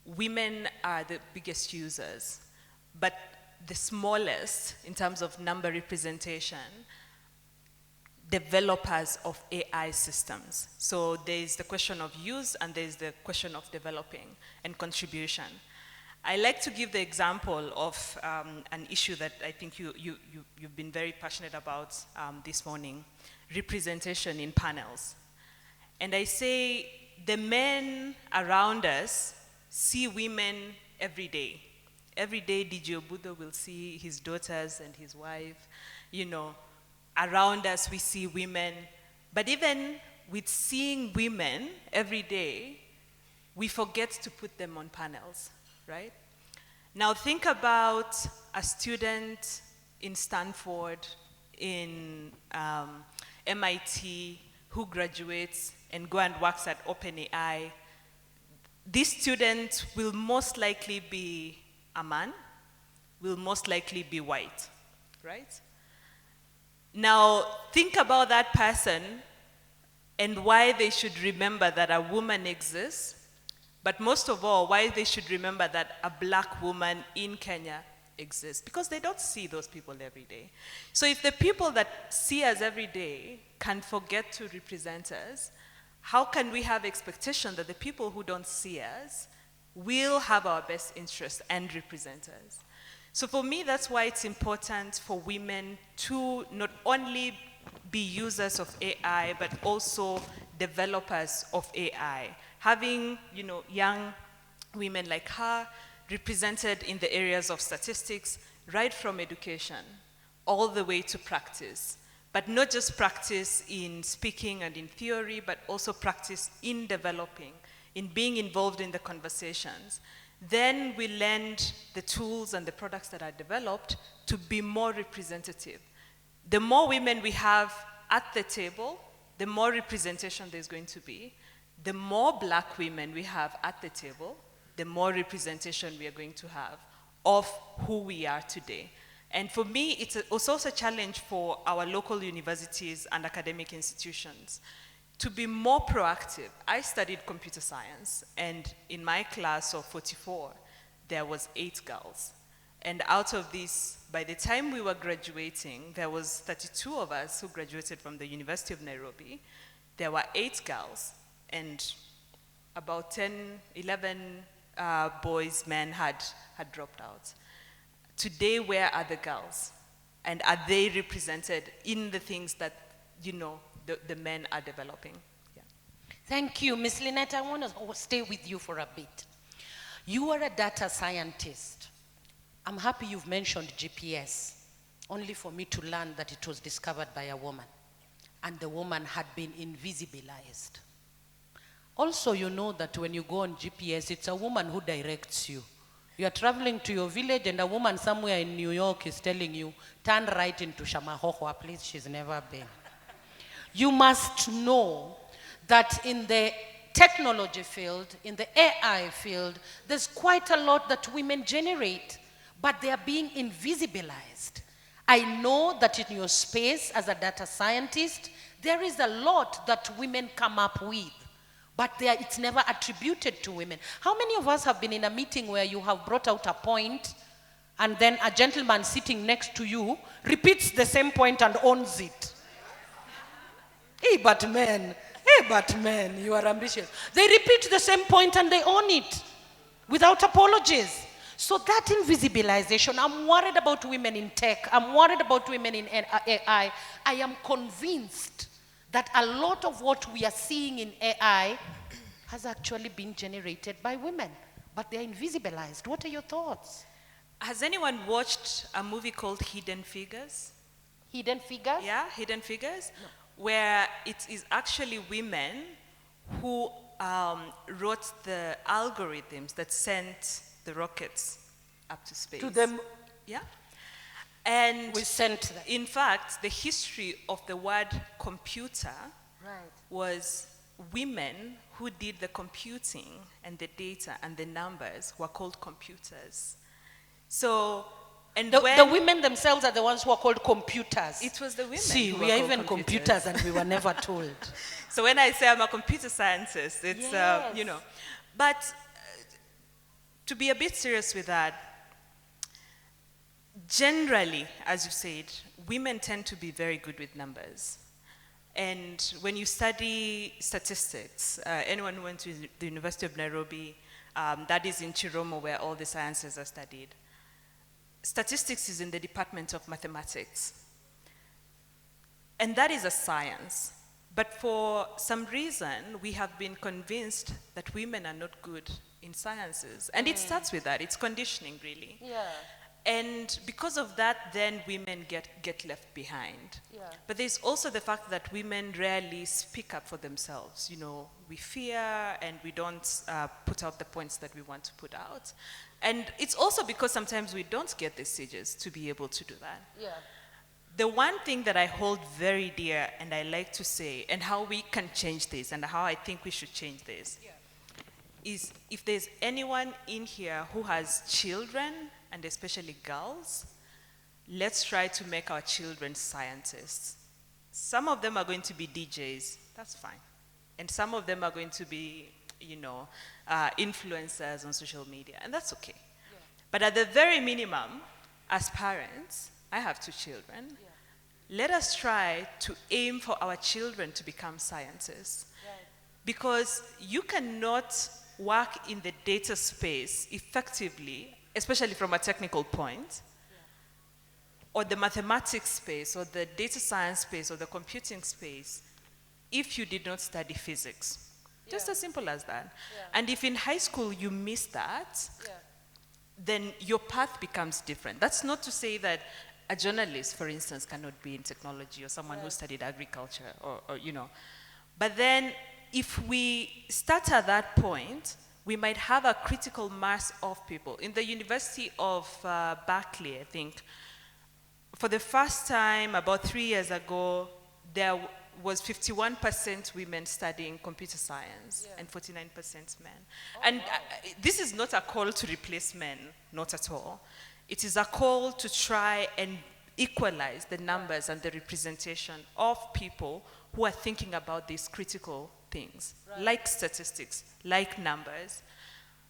Women are the biggest users, but the smallest in terms of number representation, developers of AI systems. So there's the question of use and there's the question of developing and contribution. I like to give the example of an issue that I think you've been very passionate about this morning, representation in panels. And I say the men around us see women every day. Every day, DJ Obudo will see his daughters and his wife, you know, around us we see women, but even with seeing women every day, we forget to put them on panels, right? Now think about a student in Stanford, in MIT, who graduates and go and works at OpenAI. This student will most likely be a man, will most likely be white, right? Now, think about that person and why they should remember that a woman exists, but most of all, why they should remember that a black woman in Kenya exists, because they don't see those people every day. So if the people that see us every day can forget to represent us, how can we have expectation that the people who don't see us will have our best interest and represent us? So for me, that's why it's important for women to not only be users of AI, but also developers of AI. Having, young women like her represented in the areas of statistics, right from education, all the way to practice. But not just practice in speaking and in theory, but also practice in developing, in being involved in the conversations. Then we lend the tools and the products that are developed to be more representative. The more women we have at the table, the more representation there's going to be. The more black women we have at the table, the more representation we are going to have of who we are today. And for me, it's also a challenge for our local universities and academic institutions to be more proactive. I studied computer science, and in my class of 44, there was 8 girls. And out of these, by the time we were graduating, there was 32 of us who graduated from the University of Nairobi. There were 8 girls, and about 10, 11 boys, men had dropped out. Today, where are the girls? And are they represented in the things that, the men are developing? Yeah. Thank you. Ms. Lynette, I want to stay with you for a bit. You are a data scientist. I'm happy you've mentioned GPS, only for me to learn that it was discovered by a woman, and the woman had been invisibilized. Also, you know that when you go on GPS, it's a woman who directs you. You are traveling to your village, and a woman somewhere in New York is telling you, turn right into Shamahoho, a place she's never been. You must know that in the technology field, in the AI field, there's quite a lot that women generate, but they are being invisibilized. I know that in your space as a data scientist, there is a lot that women come up with, but it's never attributed to women. How many of us have been in a meeting where you have brought out a point, and then a gentleman sitting next to you repeats the same point and owns it? Hey, but men, you are ambitious. They repeat the same point and they own it without apologies. So that invisibilization, I'm worried about women in tech. I'm worried about women in AI. I am convinced that a lot of what we are seeing in AI has actually been generated by women, but they are invisibilized. What are your thoughts? Has anyone watched a movie called Hidden Figures? Hidden Figures? Yeah, Hidden Figures, no. Where it is actually women who wrote the algorithms that sent the rockets up to space. To them? Yeah. And we sent them. In fact, the history of the word computer was women who did the computing and the data and the numbers were called computers. So, and the women themselves are the ones who are called computers. It was the women. See, we are even computers and we were never told. So when I say I'm a computer scientist, it's, yes. But to be a bit serious with that, generally, as you said, women tend to be very good with numbers. And when you study statistics, anyone who went to the University of Nairobi, that is in Chiromo where all the sciences are studied. Statistics is in the Department of Mathematics. And that is a science. But for some reason, we have been convinced that women are not good in sciences. And it starts with that. It's conditioning, really. Yeah. And because of that, then women get left behind. Yeah. But there's also the fact that women rarely speak up for themselves. You know, we fear and we don't put out the points that we want to put out. And it's also because sometimes we don't get the stages to be able to do that. Yeah. The one thing that I hold very dear and I like to say, and how we can change this and how I think we should change this, is if there's anyone in here who has children, and especially girls, let's try to make our children scientists. Some of them are going to be DJs, that's fine. And some of them are going to be, you know, influencers on social media, and that's okay. Yeah. But at the very minimum, as parents, I have 2 children, let us try to aim for our children to become scientists. Right. Because you cannot work in the data space effectively, especially from a technical point, or the mathematics space, or the data science space, or the computing space, if you did not study physics. Just as simple as that. Yeah. And if in high school you miss that, then your path becomes different. That's not to say that a journalist, for instance, cannot be in technology, or someone who studied agriculture, or, you know. But then if we start at that point, we might have a critical mass of people. In the University of Berkeley, I think, for the first time about 3 years ago, there was 51% women studying computer science and 49% men. And this is not a call to replace men, not at all. It is a call to try and equalize the numbers and the representation of people who are thinking about these critical things, like statistics, like numbers,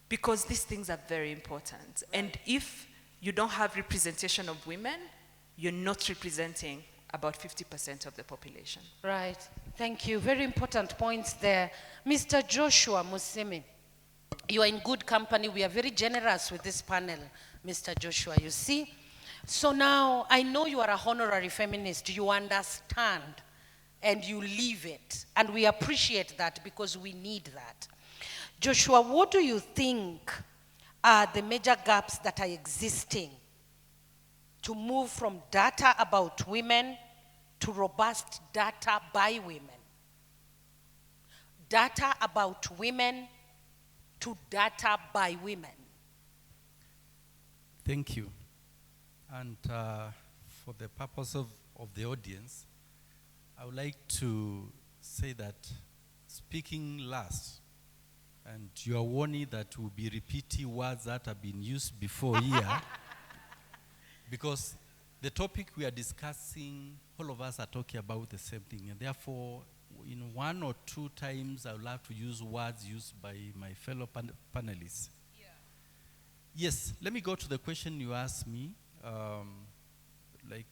because these things are very important. And if you don't have representation of women, you're not representing about 50% of the population. Right. Thank you. Very important points there. Mr. Joshua Musimi, you are in good company. We are very generous with this panel, Mr. Joshua, you see. So now, I know you are a honorary feminist. You understand and you live it. And we appreciate that because we need that. Joshua, what do you think are the major gaps that are existing to move from data about women to robust data by women? Data about women to data by women. Thank you. And for the purpose of the audience, I would like to say that speaking last, and you are warning that we'll be repeating words that have been used before here, because the topic we are discussing, all of us are talking about the same thing, and therefore, in 1 or 2 times, I will have to use words used by my fellow panelists. Yeah. Yes, let me go to the question you asked me. Like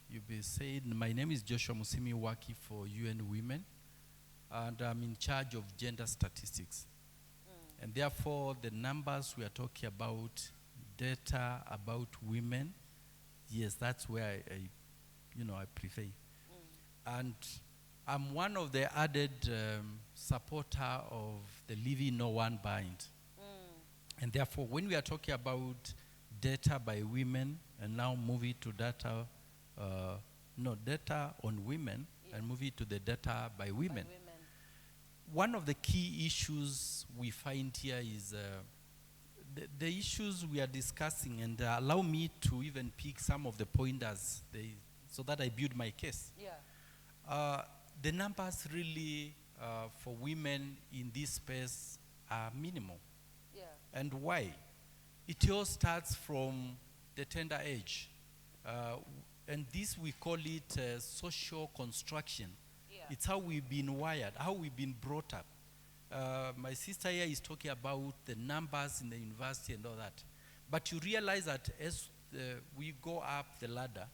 you've been saying, my name is Joshua Musimi, working for UN Women, and I'm in charge of gender statistics. And therefore, the numbers we are talking about, data about women, yes, that's where I prefer. And I'm one of the added supporter of the Leaving No One Behind. And therefore, when we are talking about data by women, and now moving to data, data on women, and moving to the data by women. One of the key issues we find here is the issues we are discussing, and allow me to even pick some of the pointers so that I build my case. Yeah. The numbers really for women in this space are minimal. Yeah. And why? It all starts from the tender age. And this we call it social construction. Yeah. It's how we've been wired, how we've been brought up. My sister here is talking about the numbers in the university and all that. But you realize that as we go up the ladder,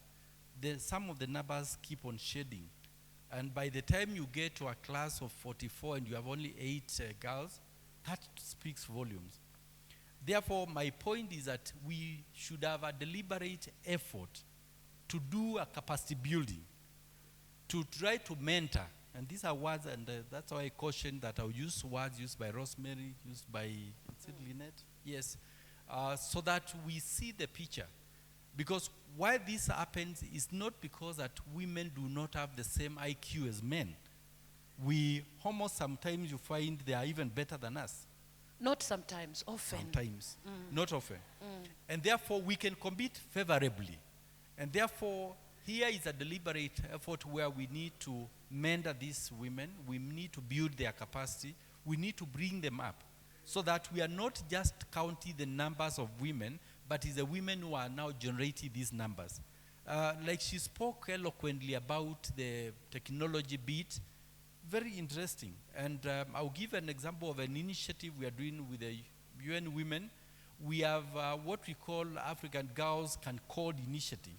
some of the numbers keep on shading. And by the time you get to a class of 44 and you have only 8 girls, that speaks volumes. Therefore, my point is that we should have a deliberate effort to do a capacity building, to try to mentor. And these are words, and that's why I caution that I'll use words used by Rosemary, used by Lynette. Yes, so that we see the picture. Because why this happens is not because that women do not have the same IQ as men. We almost sometimes you find they are even better than us. Not sometimes, often. Sometimes, not often. And therefore, we can compete favorably. And therefore, here is a deliberate effort where we need to mentor these women. We need to build their capacity. We need to bring them up so that we are not just counting the numbers of women, but it's the women who are now generating these numbers. Like she spoke eloquently about the technology bit, very interesting. And I'll give an example of an initiative we are doing with the UN Women. We have what we call African Girls Can Code initiative,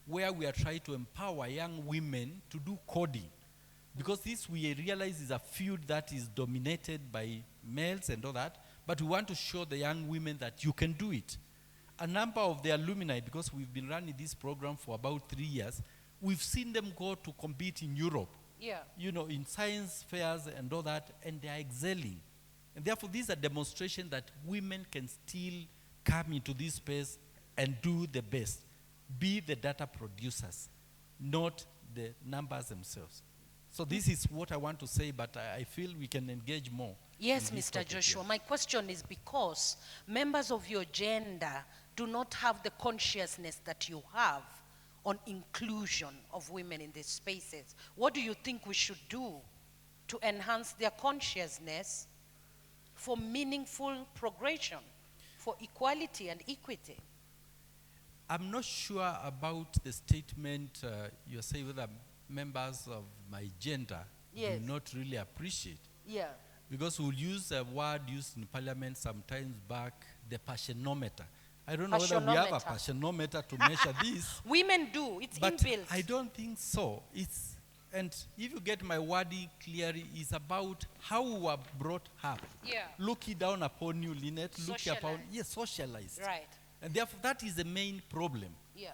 where we are trying to empower young women to do coding. Because this we realize is a field that is dominated by males and all that, but we want to show the young women that you can do it. A number of the alumni, because we've been running this program for about 3 years, we've seen them go to compete in Europe. Yeah. You know, in science fairs and all that, and they are excelling. And therefore, this is a demonstration that women can still come into this space and do the best. Be the data producers, not the numbers themselves. So this is what I want to say, but I feel we can engage more. Yes, in this Mr. topic, Joshua. yeah. My question is because members of your gender do not have the consciousness that you have on inclusion of women in these spaces. What do you think we should do to enhance their consciousness for meaningful progression, for equality and equity? I'm not sure about the statement you're saying whether members of my gender Yes. do not really appreciate. Yeah. Because we'll use a word used in parliament sometimes back, the passionometer. I don't know whether we have a passionometer to measure this. Women do, it's But inbuilt. I don't think so. And if you get my wording clearly, it's about how we were brought up. Yeah. Looking down upon you, Lynette, looking upon, Socialized. yes, socialized. Right. And therefore, that is the main problem. Yeah.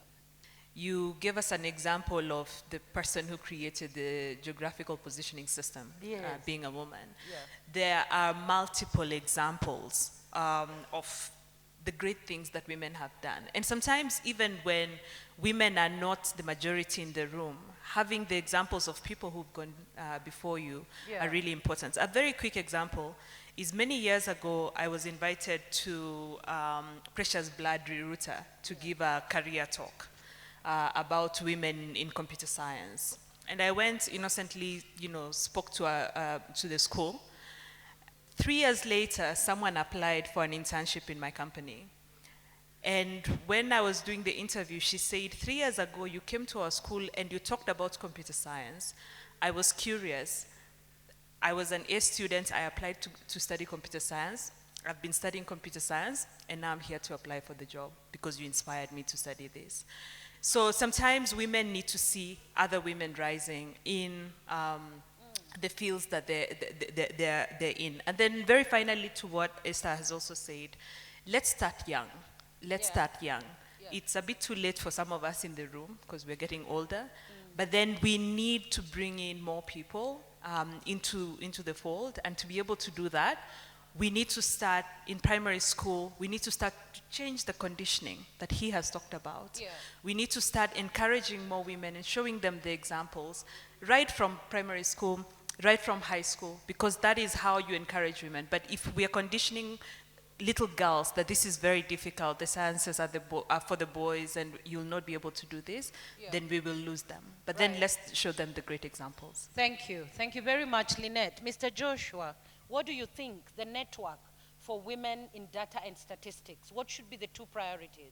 You gave us an example of the person who created the geographical positioning system, Yes. being a woman. Yeah. There are multiple examples of the great things that women have done. And sometimes even when women are not the majority in the room, having the examples of people who've gone before you Yeah. are really important. A very quick example is many years ago, I was invited to Precious Blood Rerouter to give a career talk about women in computer science. And I went innocently, spoke to the school. 3 years later, someone applied for an internship in my company. And when I was doing the interview, she said, 3 years ago, you came to our school and you talked about computer science. I was curious. I was an A student. I applied to study computer science. I've been studying computer science, and now I'm here to apply for the job because you inspired me to study this. So sometimes women need to see other women rising in the fields that they're in. And then very finally to what Esther has also said, let's start young. Let's start young. Yeah. It's a bit too late for some of us in the room because we're getting older, but then we need to bring in more people into the fold, and to be able to do that, we need to start in primary school. We need to start to change the conditioning that he has talked about. Yeah. We need to start encouraging more women and showing them the examples right from primary school, right from high school, because that is how you encourage women. But if we are conditioning little girls that this is very difficult, the sciences are, are for the boys and you'll not be able to do this, then we will lose them. But then let's show them the great examples. Thank you. Thank you very much, Lynette. Mr. Joshua, what do you think the network for women in data and statistics, what should be the 2 priorities?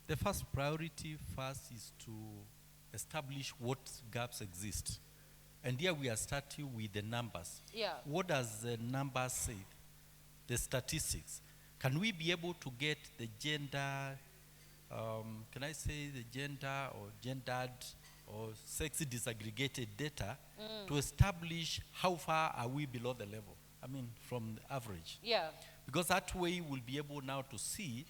The first priority first is to establish what gaps exist. And here we are starting with the numbers. Yeah. What does the numbers say? The statistics. Can we be able to get the gender, can I say the gender or gendered or sex disaggregated data to establish how far are we below the level? I mean, from the average. Yeah. Because that way we'll be able now to see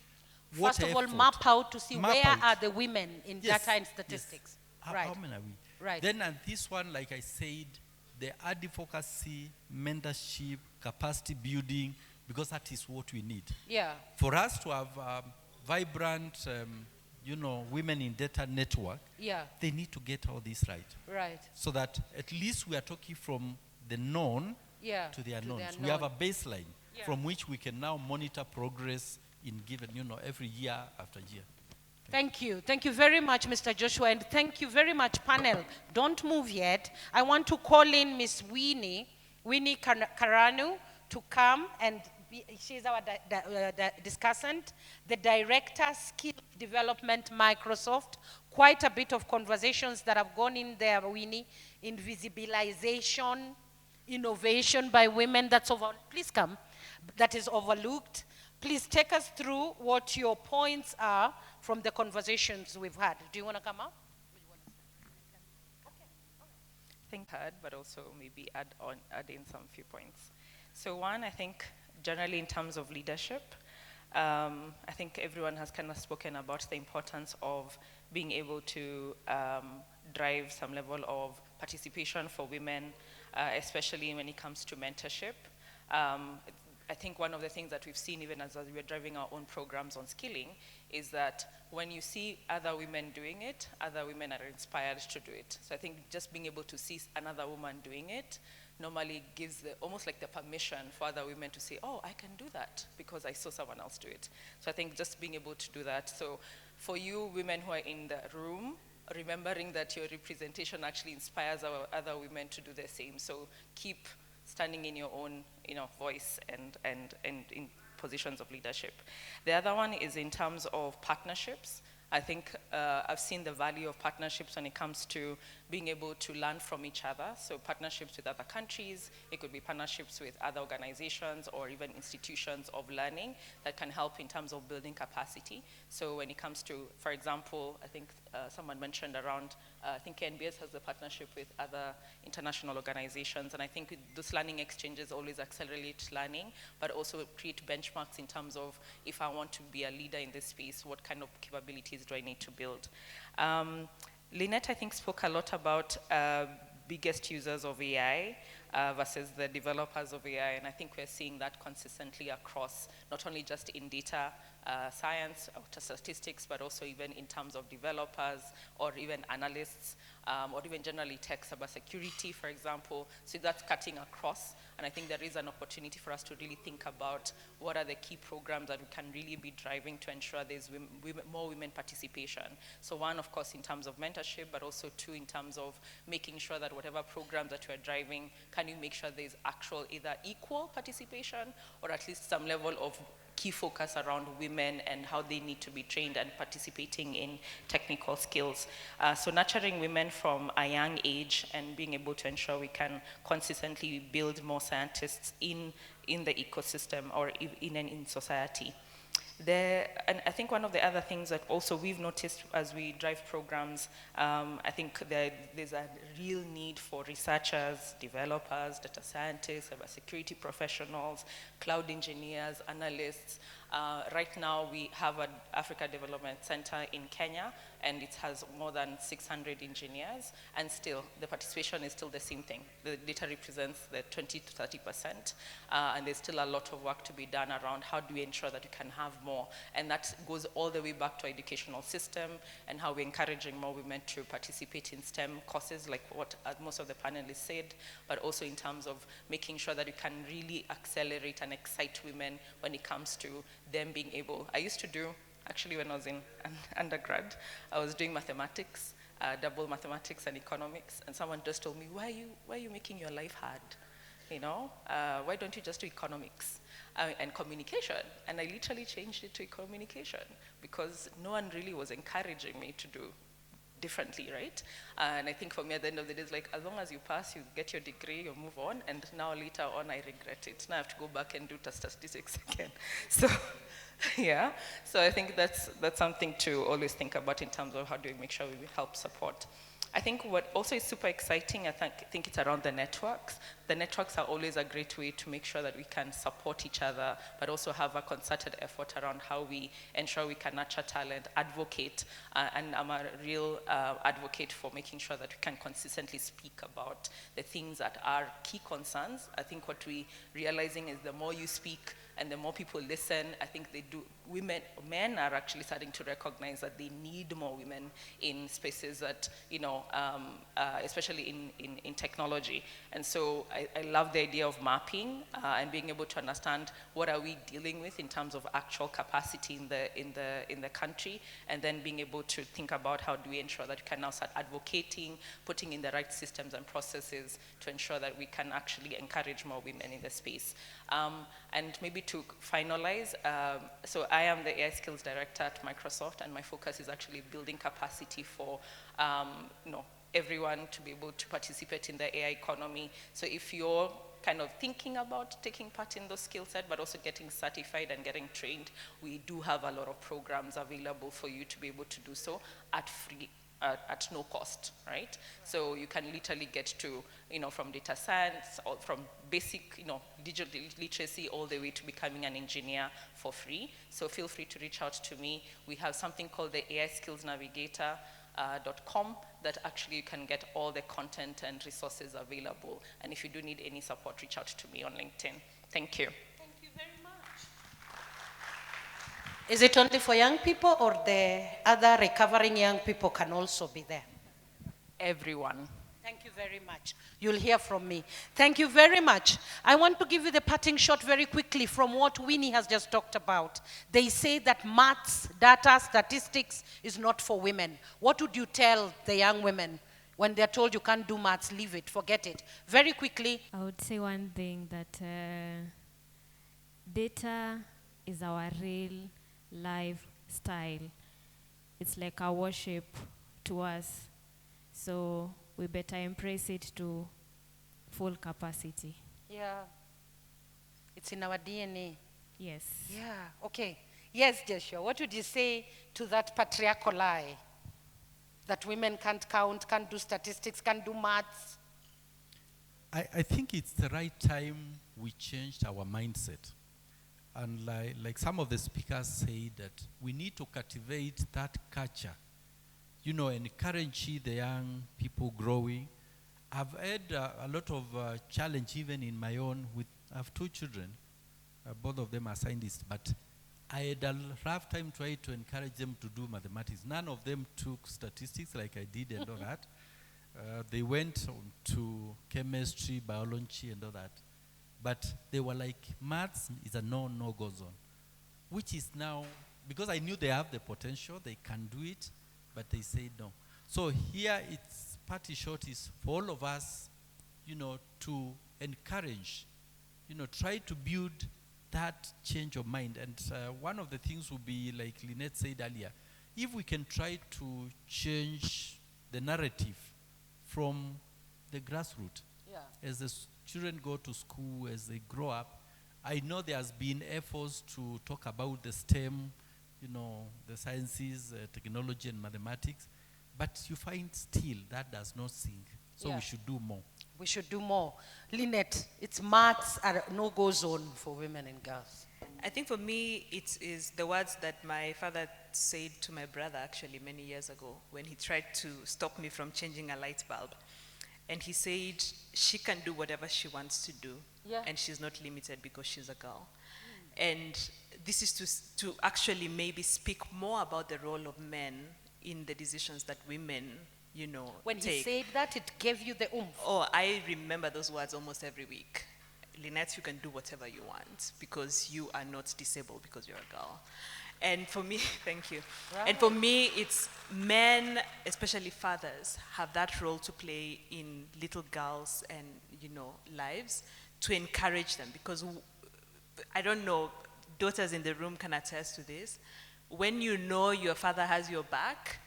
what First of all, effort- map out to see map where out. are the women in Yes, data and yes. statistics. How Right. many are we? Right. Then and this one, like I said, the advocacy, mentorship, capacity building, because that is what we need. Yeah. For us to have vibrant women in data network, Yeah, they need to get all this right. right. So that at least we are talking from the known Yeah, to the to the unknowns. We have a unknown. baseline from which we can now monitor progress in given, every year after year. Thank you. Thank you very much, Mr. Joshua, and thank you very much, panel. Don't move yet. I want to call in Miss Winnie Karanu to come and she's our discussant, the Director, Skill Development, Microsoft. Quite a bit of conversations that have gone in there, Winnie, in visibilization, innovation by women. Please come. That is overlooked. Please take us through what your points are from the conversations we've had. Do you want to come up? Think hard, but also maybe add in some few points. So one, I think generally in terms of leadership, I think everyone has kind of spoken about the importance of being able to drive some level of participation for women, especially when it comes to mentorship. I think one of the things that we've seen even as we're driving our own programs on skilling is that when you see other women doing it, other women are inspired to do it. So I think just being able to see another woman doing it normally gives almost like the permission for other women to say, oh, I can do that because I saw someone else do it. So I think just being able to do that. So for you women who are in the room, remembering that your representation actually inspires our other women to do the same. So keep standing in your own voice and in positions of leadership. The other one is in terms of partnerships. I think I've seen the value of partnerships when it comes to being able to learn from each other. So partnerships with other countries, it could be partnerships with other organizations or even institutions of learning that can help in terms of building capacity. So when it comes to, for example, I think someone mentioned around, I think NBS has a partnership with other international organizations, and I think those learning exchanges always accelerate learning, but also create benchmarks in terms of if I want to be a leader in this space, what kind of capabilities do I need to build? Lynette, I think, spoke a lot about biggest users of AI versus the developers of AI, and I think we're seeing that consistently across, not only just in data science or statistics, but also even in terms of developers or even analysts, or even generally tech cybersecurity, for example. So that's cutting across, and I think there is an opportunity for us to really think about what are the key programs that we can really be driving to ensure there's more women participation. So one, of course, in terms of mentorship, but also two, in terms of making sure that whatever programs that we're driving, can you make sure there's actual either equal participation or at least some level of key focus around women and how they need to be trained and participating in technical skills. So nurturing women from a young age and being able to ensure we can consistently build more scientists in the ecosystem or in society. And I think one of the other things that also we've noticed as we drive programs, I think there's a real need for researchers, developers, data scientists, cybersecurity professionals, cloud engineers, analysts. Right now we have an Africa Development Center in Kenya, and it has more than 600 engineers, and still the participation is still the same thing. The data represents the 20 to 30%, and there's still a lot of work to be done around how do we ensure that we can have more, and that goes all the way back to our educational system and how we're encouraging more women to participate in STEM courses, like what most of the panelists said, but also in terms of making sure that we can really accelerate and excite women when it comes to them being able. I used to do, actually when I was in undergrad, I was doing mathematics, double mathematics and economics, and someone just told me, why are you making your life hard? Why don't you just do economics and communication? And I literally changed it to communication because no one really was encouraging me to do differently, right? And I think for me at the end of the day, it's like, as long as you pass, you get your degree, you move on, and now later on I regret it. Now I have to go back and do statistics again. So, yeah. So I think that's something to always think about in terms of how do we make sure we help support. I think what also is super exciting, I think it's around the networks. The networks are always a great way to make sure that we can support each other, but also have a concerted effort around how we ensure we can nurture talent, advocate, and I'm a real advocate for making sure that we can consistently speak about the things that are key concerns. I think what we're realizing is the more you speak, and the more people listen, I think men are actually starting to recognize that they need more women in spaces that, especially in technology. And so I love the idea of mapping and being able to understand what are we dealing with in terms of actual capacity in the country, and then being able to think about how do we ensure that we can now start advocating, putting in the right systems and processes to ensure that we can actually encourage more women in the space. And maybe to finalize, so I am the AI Skills Director at Microsoft, and my focus is actually building capacity for everyone to be able to participate in the AI economy. So if you're kind of thinking about taking part in those skill set, but also getting certified and getting trained, we do have a lot of programs available for you to be able to do so at no cost, right? So you can literally get to, from data science, or from basic, digital literacy all the way to becoming an engineer for free. So feel free to reach out to me. We have something called the AI Skills Navigator, .com, that actually you can get all the content and resources available. And if you do need any support, reach out to me on LinkedIn. Thank you. Thank you very much. Is it only for young people, or the other recovering young people can also be there? Everyone. Thank you very much. You'll hear from me. Thank you very much. I want to give you the parting shot very quickly from what Winnie has just talked about. They say that maths, data, statistics is not for women. What would you tell the young women when they're told you can't do maths? Leave it, forget it. Very quickly. I would say one thing, that data is our real lifestyle. It's like our worship to us. So we better embrace it to full capacity. Yeah. It's in our DNA. Yes. Yeah, okay. Yes, Joshua, what would you say to that patriarchal lie? That women can't count, can't do statistics, can't do maths? I think it's the right time we changed our mindset. And like some of the speakers say, that we need to cultivate that culture, encourage the young people growing. I've had a lot of challenge even in my own. I have 2 children, both of them are scientists, but I had a rough time trying to encourage them to do mathematics. None of them took statistics like I did and all that. They went on to chemistry, biology and all that. But they were like, maths is a no-go zone, which is now, because I knew they have the potential, they can do it, but they say no. So here it's party short is for all of us, to encourage, try to build that change of mind. And one of the things would be, like Lynette said earlier, if we can try to change the narrative from the grassroots, as the children go to school, as they grow up. I know there has been efforts to talk about the STEM, the sciences, technology and mathematics, but you find still that does not sink. So we should do more. We should do more. Lynette, it's maths are a no-go zone for women and girls. I think for me, it is the words that my father said to my brother actually many years ago when he tried to stop me from changing a light bulb. And he said, she can do whatever she wants to do, and she's not limited because she's a girl. And this is to actually maybe speak more about the role of men in the decisions that women, When take. he said that, it gave you the oomph. Oh, I remember those words almost every week. Lynette, you can do whatever you want because you are not disabled because you're a girl. And for me, thank you. Right. And for me, it's men, especially fathers, have that role to play in little girls' and lives to encourage them. Because I don't know, daughters in the room can attest to this. When you know your father has your back,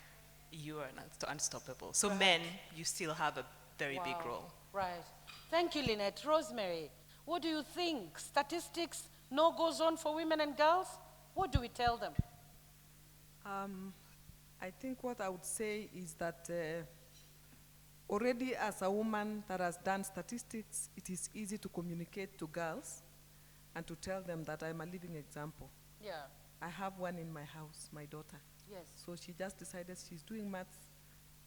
you are unstoppable. So men, you still have a very big role. Right. Thank you, Lynette. Rosemary, what do you think? Statistics, no-go zone for women and girls? What do we tell them? I think what I would say is that already as a woman that has done statistics, it is easy to communicate to girls and to tell them that I'm a living example. Yeah. I have one in my house, my daughter. Yes. So she just decided she's doing maths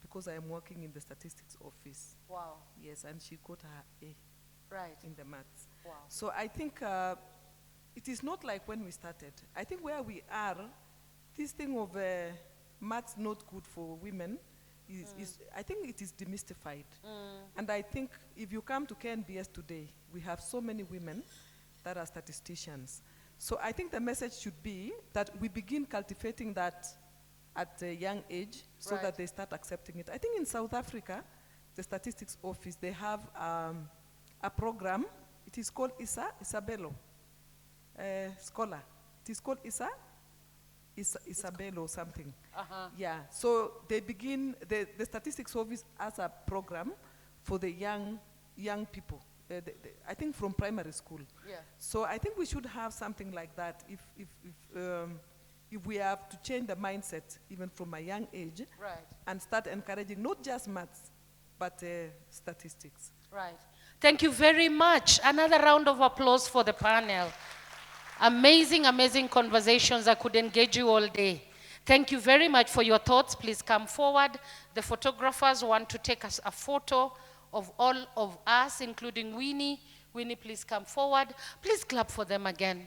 because I am working in the statistics office. it is not like when we started. I think where we are, this thing of maths not good for women is I think it is demystified. And I think if you come to KNBS today, we have so many women that are statisticians. So I think the message should be that we begin cultivating that at a young age so Right. that they start accepting it. I think in South Africa, the statistics office, they have a program. It is called Isabelo Scholar. It is called Isabelo or something. Yeah, so they begin, the statistics office has a program for the young people, I think from primary school. Yeah. So I think we should have something like that if we have to change the mindset even from a young age Right. and start encouraging not just maths, but statistics. Right. Thank you very much. Another round of applause for the panel. Amazing, amazing conversations. I could engage you all day. Thank you very much for your thoughts. Please come forward. The photographers want to take us a photo of all of us, including Winnie. Winnie, please come forward. Please clap for them again.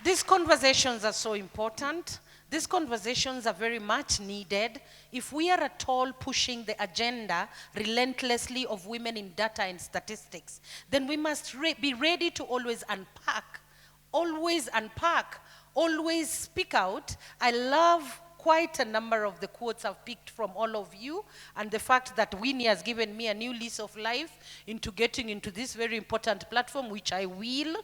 These conversations are so important. These conversations are very much needed. If we are at all pushing the agenda relentlessly of women in data and statistics, then we must be ready to always unpack, always speak out. I love quite a number of the quotes I've picked from all of you, and the fact that Winnie has given me a new lease of life into getting into this very important platform, which I will.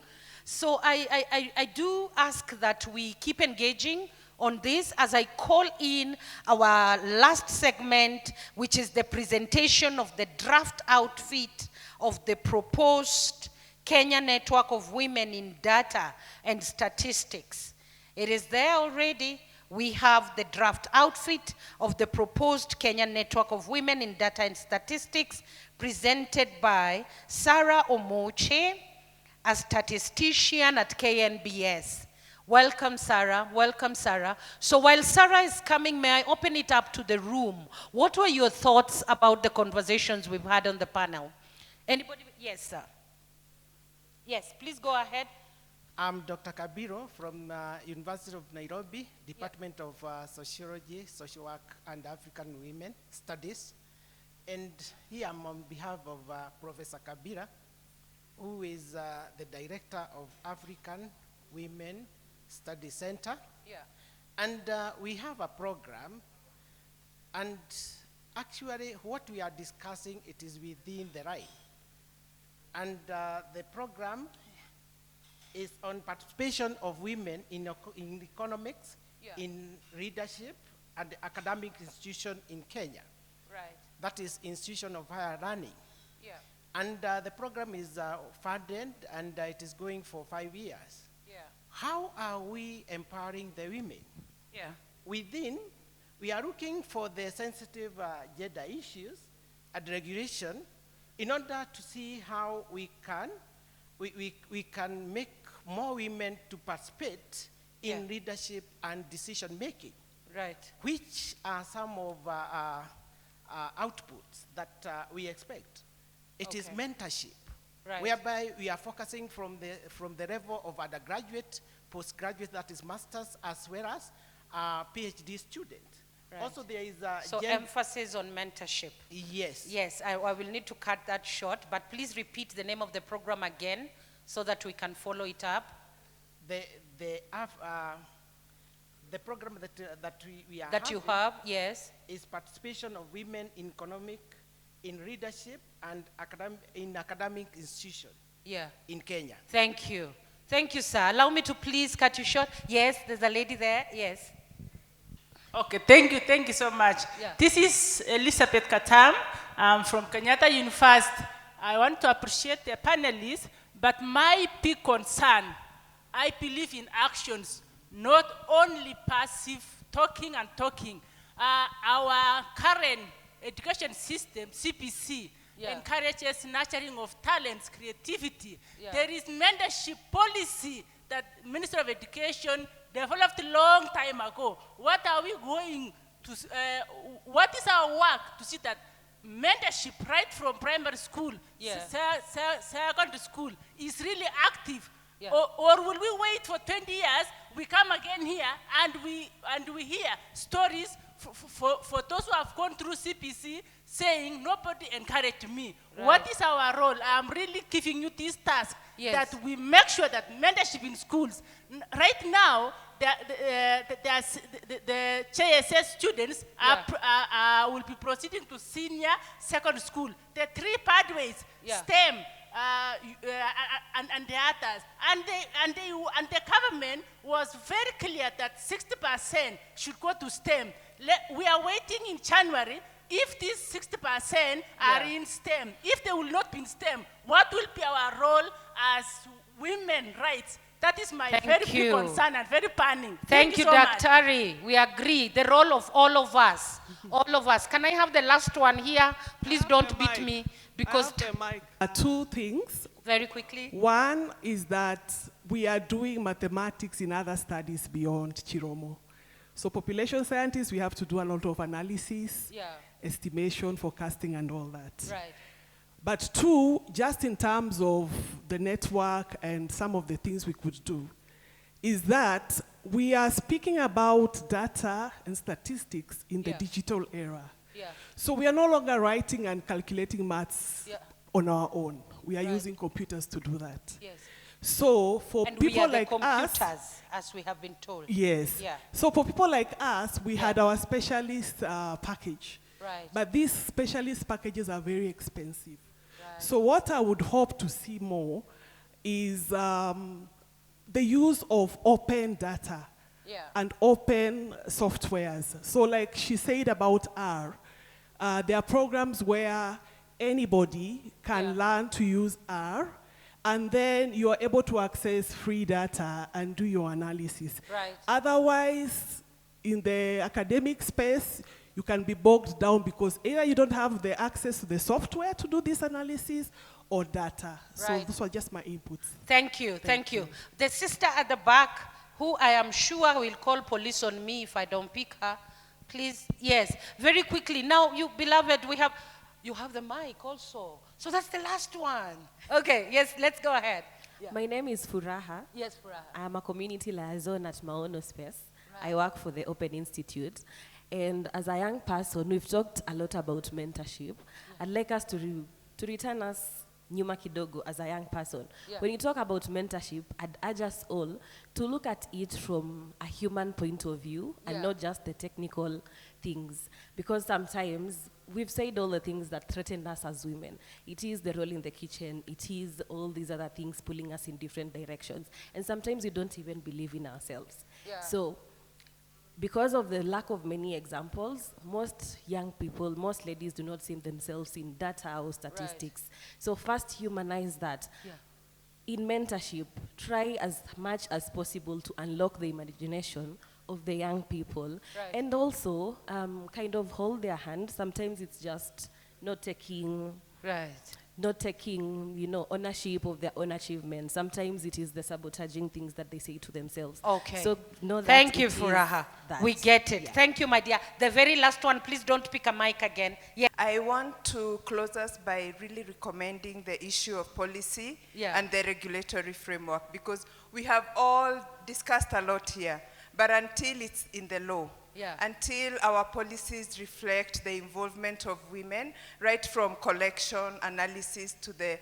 So I do ask that we keep engaging on this as I call in our last segment, which is the presentation of the draft outfit of the proposed Kenya Network of Women in Data and Statistics. It is there already. We have the draft outfit of the proposed Kenya Network of Women in Data and Statistics, presented by Sarah Omoche, a statistician at KNBS. Welcome, Sarah. Welcome, Sarah. So while Sarah is coming, may I open it up to the room? What were your thoughts about the conversations we've had on the panel? Anybody? Yes, sir. Yes, please go ahead. I'm Dr. Kabiro from University of Nairobi, Department of Sociology, Social Work, and African Women Studies. And here I'm on behalf of Professor Kabira, who is the Director of African Women Study Center. Yeah. And we have a program, and actually what we are discussing, it is within the right. And the program is on participation of women in economics, Yeah. in leadership, and academic institution in Kenya. Right. That is institution of higher learning. Yeah. And the program is funded, and it is going for 5 years. Yeah. How are we empowering the women? Yeah. Within, we are looking for the sensitive gender issues and regulation in order to see how we can make more women to participate in leadership and decision making. Right. Which are some of outputs that we expect. It is Okay. mentorship, Right. whereby we are focusing from the level of undergraduate, postgraduate, that is masters, as well as PhD student. Right. Also, there is a So emphasis on mentorship. Yes. Yes, I will need to cut that short, but please repeat the name of the program again so that we can follow it up. The program that we are That you having have, yes. is participation of women in economic, in leadership, and academic institution. Yeah. In Kenya. Thank you. Thank you, sir. Allow me to please cut you short. Yes, there's a lady there. Yes. Okay, thank you so much. Yeah. This is Elizabeth Katam. I'm from Kenyatta University. I want to appreciate the panelists, but my big concern, I believe in actions, not only passive talking and talking. Our current education system, CPC, encourages nurturing of talents, creativity. Yeah. There is mentorship policy that Minister of Education developed a long time ago. What are we going to, what is our work to see that mentorship right from primary school, Yeah. secondary school is really active? Yeah. Or will we wait for 20 years, we come again here, and we hear stories for those who have gone through CPC saying, nobody encouraged me. Right. What is our role? I'm really giving you this task, Yes. that we make sure that mentorship in schools. Right now, the JSS students will be proceeding to senior secondary school. The 3 pathways, Yeah. STEM, and the others. And the government was very clear that 60% should go to STEM. We are waiting in January. If these 60% are in STEM, if they will not be in STEM, what will be our role as women rights? That is my Thank very big you. concern and very panning. Thank you, so much. Daktari. We agree. The role of all of us. All of us. Can I have the last one here? Please don't beat me. Because Two things. very quickly. One is that we are doing mathematics in other studies beyond Chiromo. So population scientists, we have to do a lot of analysis, estimation, forecasting, and all that. Right. But two, just in terms of the network and some of the things we could do, is that we are speaking about data and statistics in the digital era. Yeah. So we are no longer writing and calculating maths on our own. We are Right. using computers to do that. Yes. So for And we people are the like computers, us, as we have been told. yes. Yeah. So for people like us, we had our specialist package. Right. But these specialist packages are very expensive. Right. So what I would hope to see more is the use of open data and open softwares. So like she said about R, there are programs where anybody can learn to use R, and then you are able to access free data and do your analysis. Right. Otherwise, in the academic space, you can be bogged down because either you don't have the access to the software to do this analysis or data. So Right. this was just my inputs. Thank you, thank you. The sister at the back, who I am sure will call police on me if I don't pick her, please, yes, very quickly. Now, you beloved, you have the mic also. So that's the last one. Okay, yes, let's go ahead. My name is Furaha. Yes, Furaha. I'm a community liaison at Maono Space. I work for the Open Institute. And as a young person, we've talked a lot about mentorship. I'd like us to return us nyuma kidogo as a young person. When you talk about mentorship, I'd urge us all to look at it from a human point of view and not just the technical things. Because sometimes we've said all the things that threaten us as women. It is the role in the kitchen. It is all these other things pulling us in different directions. And sometimes we don't even believe in ourselves. So because of the lack of many examples, most young people, most ladies do not see themselves in data or statistics. So first humanize that. In mentorship, try as much as possible to unlock the imagination of the young people, and also kind of hold their hand. Sometimes it's just not taking, ownership of their own achievements. Sometimes it is the sabotaging things that they say to themselves. Okay. So know that Thank you, it is Furaha. that. We get it. Thank you, my dear. The very last one, please don't pick a mic again. Yeah. I want to close us by really recommending the issue of policy and the regulatory framework, because we have all discussed a lot here, but until it's in the law, until our policies reflect the involvement of women, right from collection, analysis to the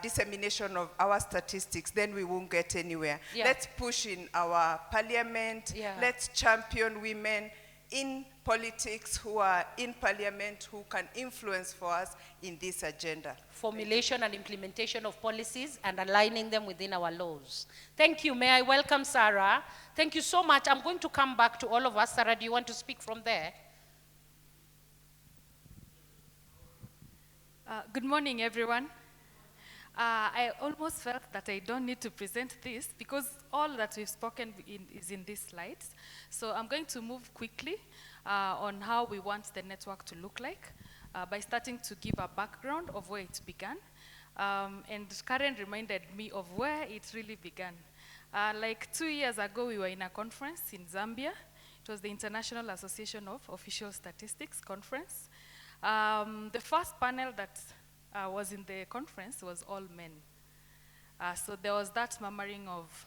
dissemination of our statistics, then we won't get anywhere. Let's push in our parliament, let's champion women in politics who are in parliament who can influence for us in this agenda. Formulation and implementation of policies and aligning them within our laws. Thank you. May I welcome Sarah? Thank you so much. I'm going to come back to all of us. Sarah, do you want to speak from there? Good morning, everyone. I almost felt that I don't need to present this because all that we've spoken is in these slides. So I'm going to move quickly on how we want the network to look like by starting to give a background of where it began. And Karen reminded me of where it really began. Like 2 years ago, we were in a conference in Zambia. It was the International Association of Official Statistics Conference. The first panel that was in the conference was all men. So there was that murmuring of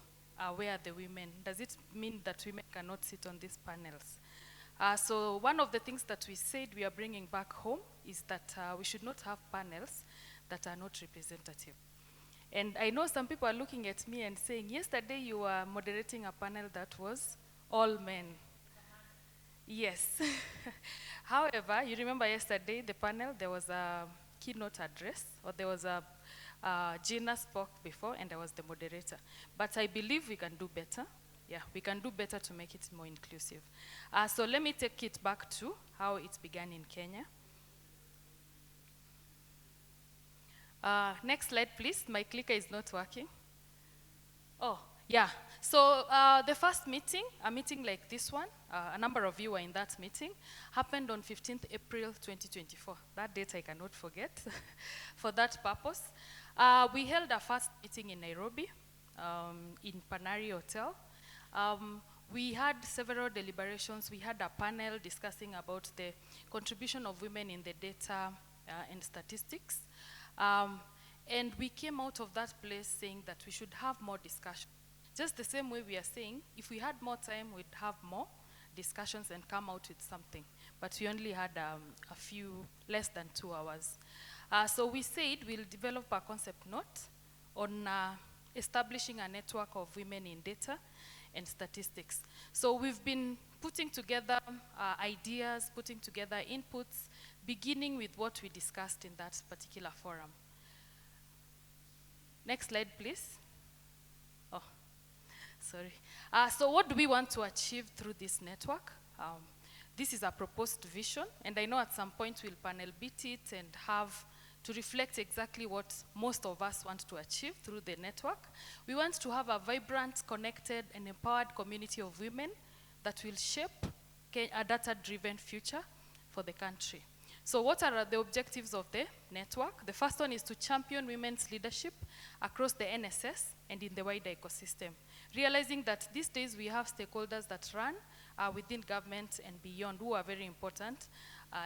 where are the women? Does it mean that women cannot sit on these panels? So one of the things that we said we are bringing back home is that we should not have panels that are not representative. And I know some people are looking at me and saying, yesterday you were moderating a panel that was all men. Yes. However, you remember yesterday, the panel, there was a keynote address, or there was a Gina spoke before, and I was the moderator. But I believe we can do better. Yeah, we can do better to make it more inclusive. So let me take it back to how it began in Kenya. Next slide, please. My clicker is not working. Oh, yeah. So the first meeting, a meeting like this one, a number of you were in that meeting, happened on 15th April 2024. That date I cannot forget. For that purpose, we held our first meeting in Nairobi, in Panari Hotel. We had several deliberations. We had a panel discussing about the contribution of women in the data and statistics. And we came out of that place saying that we should have more discussion. Just the same way we are saying, if we had more time, we'd have more discussions and come out with something. But we only had a few, less than 2 hours. So we said we'll develop a concept note on establishing a network of women in data and statistics. So we've been putting together ideas, putting together inputs, beginning with what we discussed in that particular forum. Next slide, please. Oh, sorry. So what do we want to achieve through this network? This is a proposed vision, and I know at some point we'll panel beat it and have to reflect exactly what most of us want to achieve through the network. We want to have a vibrant, connected, and empowered community of women that will shape a data-driven future for the country. So what are the objectives of the network? The first one is to champion women's leadership across the NSS and in the wider ecosystem, realizing that these days we have stakeholders that run within government and beyond who are very important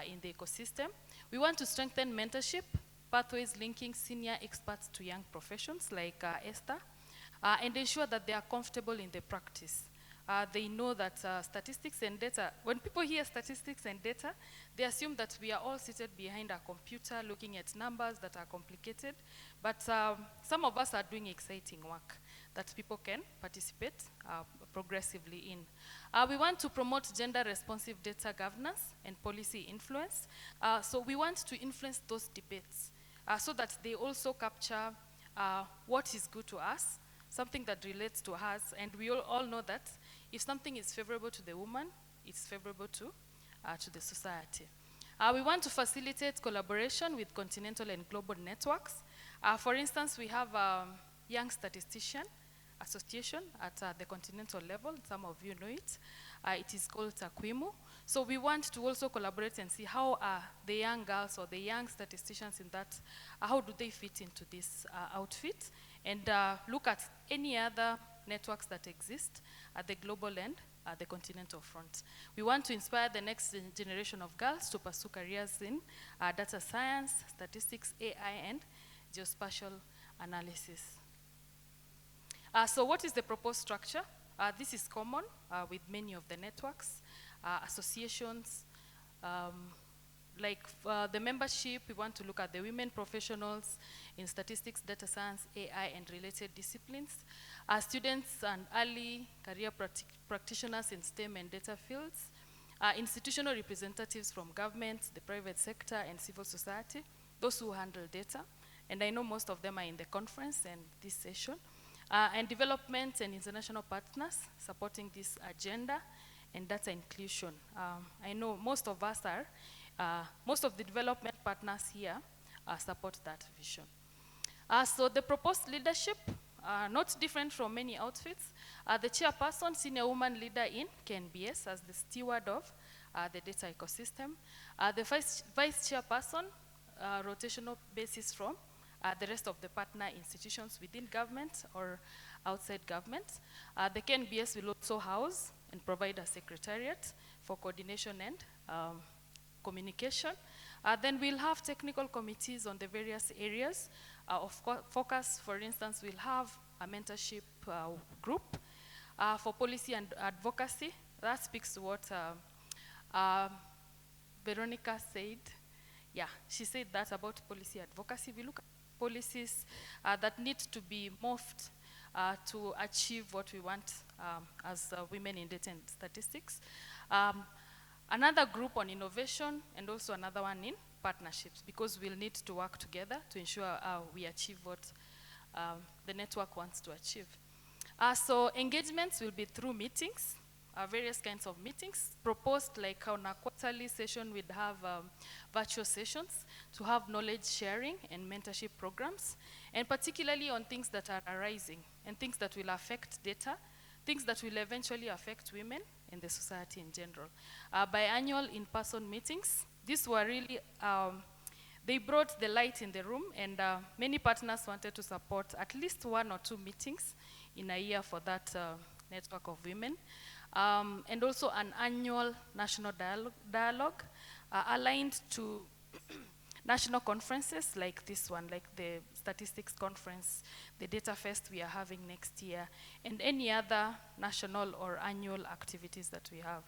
in the ecosystem. We want to strengthen mentorship, pathways linking senior experts to young professions like Esther, and ensure that they are comfortable in the practice. They know that statistics and data, when people hear statistics and data, they assume that we are all seated behind a computer looking at numbers that are complicated, but some of us are doing exciting work that people can participate progressively in. We want to promote gender-responsive data governance and policy influence. So we want to influence those debates so that they also capture what is good to us, something that relates to us, and we all know that if something is favorable to the woman, it's favorable to the society. We want to facilitate collaboration with continental and global networks. For instance, we have a Young Statistician Association at the continental level. Some of you know it. It is called Takwimu. So we want to also collaborate and see how the young girls or the young statisticians in that, how do they fit into this outfit, and look at any other networks that exist at the global and the continental front. We want to inspire the next generation of girls to pursue careers in data science, statistics, AI, and geospatial analysis. So what is the proposed structure? This is common with many of the networks, associations, like the membership. We want to look at the women professionals in statistics, data science, AI, and related disciplines. Students and early career practitioners in STEM and data fields. Institutional representatives from government, the private sector, and civil society, those who handle data. And I know most of them are in the conference and this session. And development and international partners supporting this agenda and data inclusion. I know most of us are, most of the development partners here support that vision. So the proposed leadership, not different from many outfits. The chairperson, senior woman leader in KNBS as the steward of the data ecosystem. The vice chairperson, rotational basis from the rest of the partner institutions within government or outside government. The KNBS will also house and provide a secretariat for coordination and communication. Then we'll have technical committees on the various areas focus. For instance, we'll have a mentorship group for policy and advocacy. That speaks to what Veronica said. Yeah, she said that about policy advocacy. We look at policies that need to be morphed to achieve what we want as women in data and statistics. Another group on innovation, and also another one in partnerships, because we'll need to work together to ensure we achieve what the network wants to achieve. So engagements will be through meetings, various kinds of meetings, proposed like on a quarterly session we'd have virtual sessions to have knowledge sharing and mentorship programs, and particularly on things that are arising and things that will affect data, things that will eventually affect women and the society in general. Biannual in-person meetings, these were really, they brought the light in the room, and many partners wanted to support at least 1 or 2 meetings in a year for that network of women. And also an annual national dialogue aligned to national conferences like this one, like the Statistics Conference, the Data Fest we are having next year, and any other national or annual activities that we have.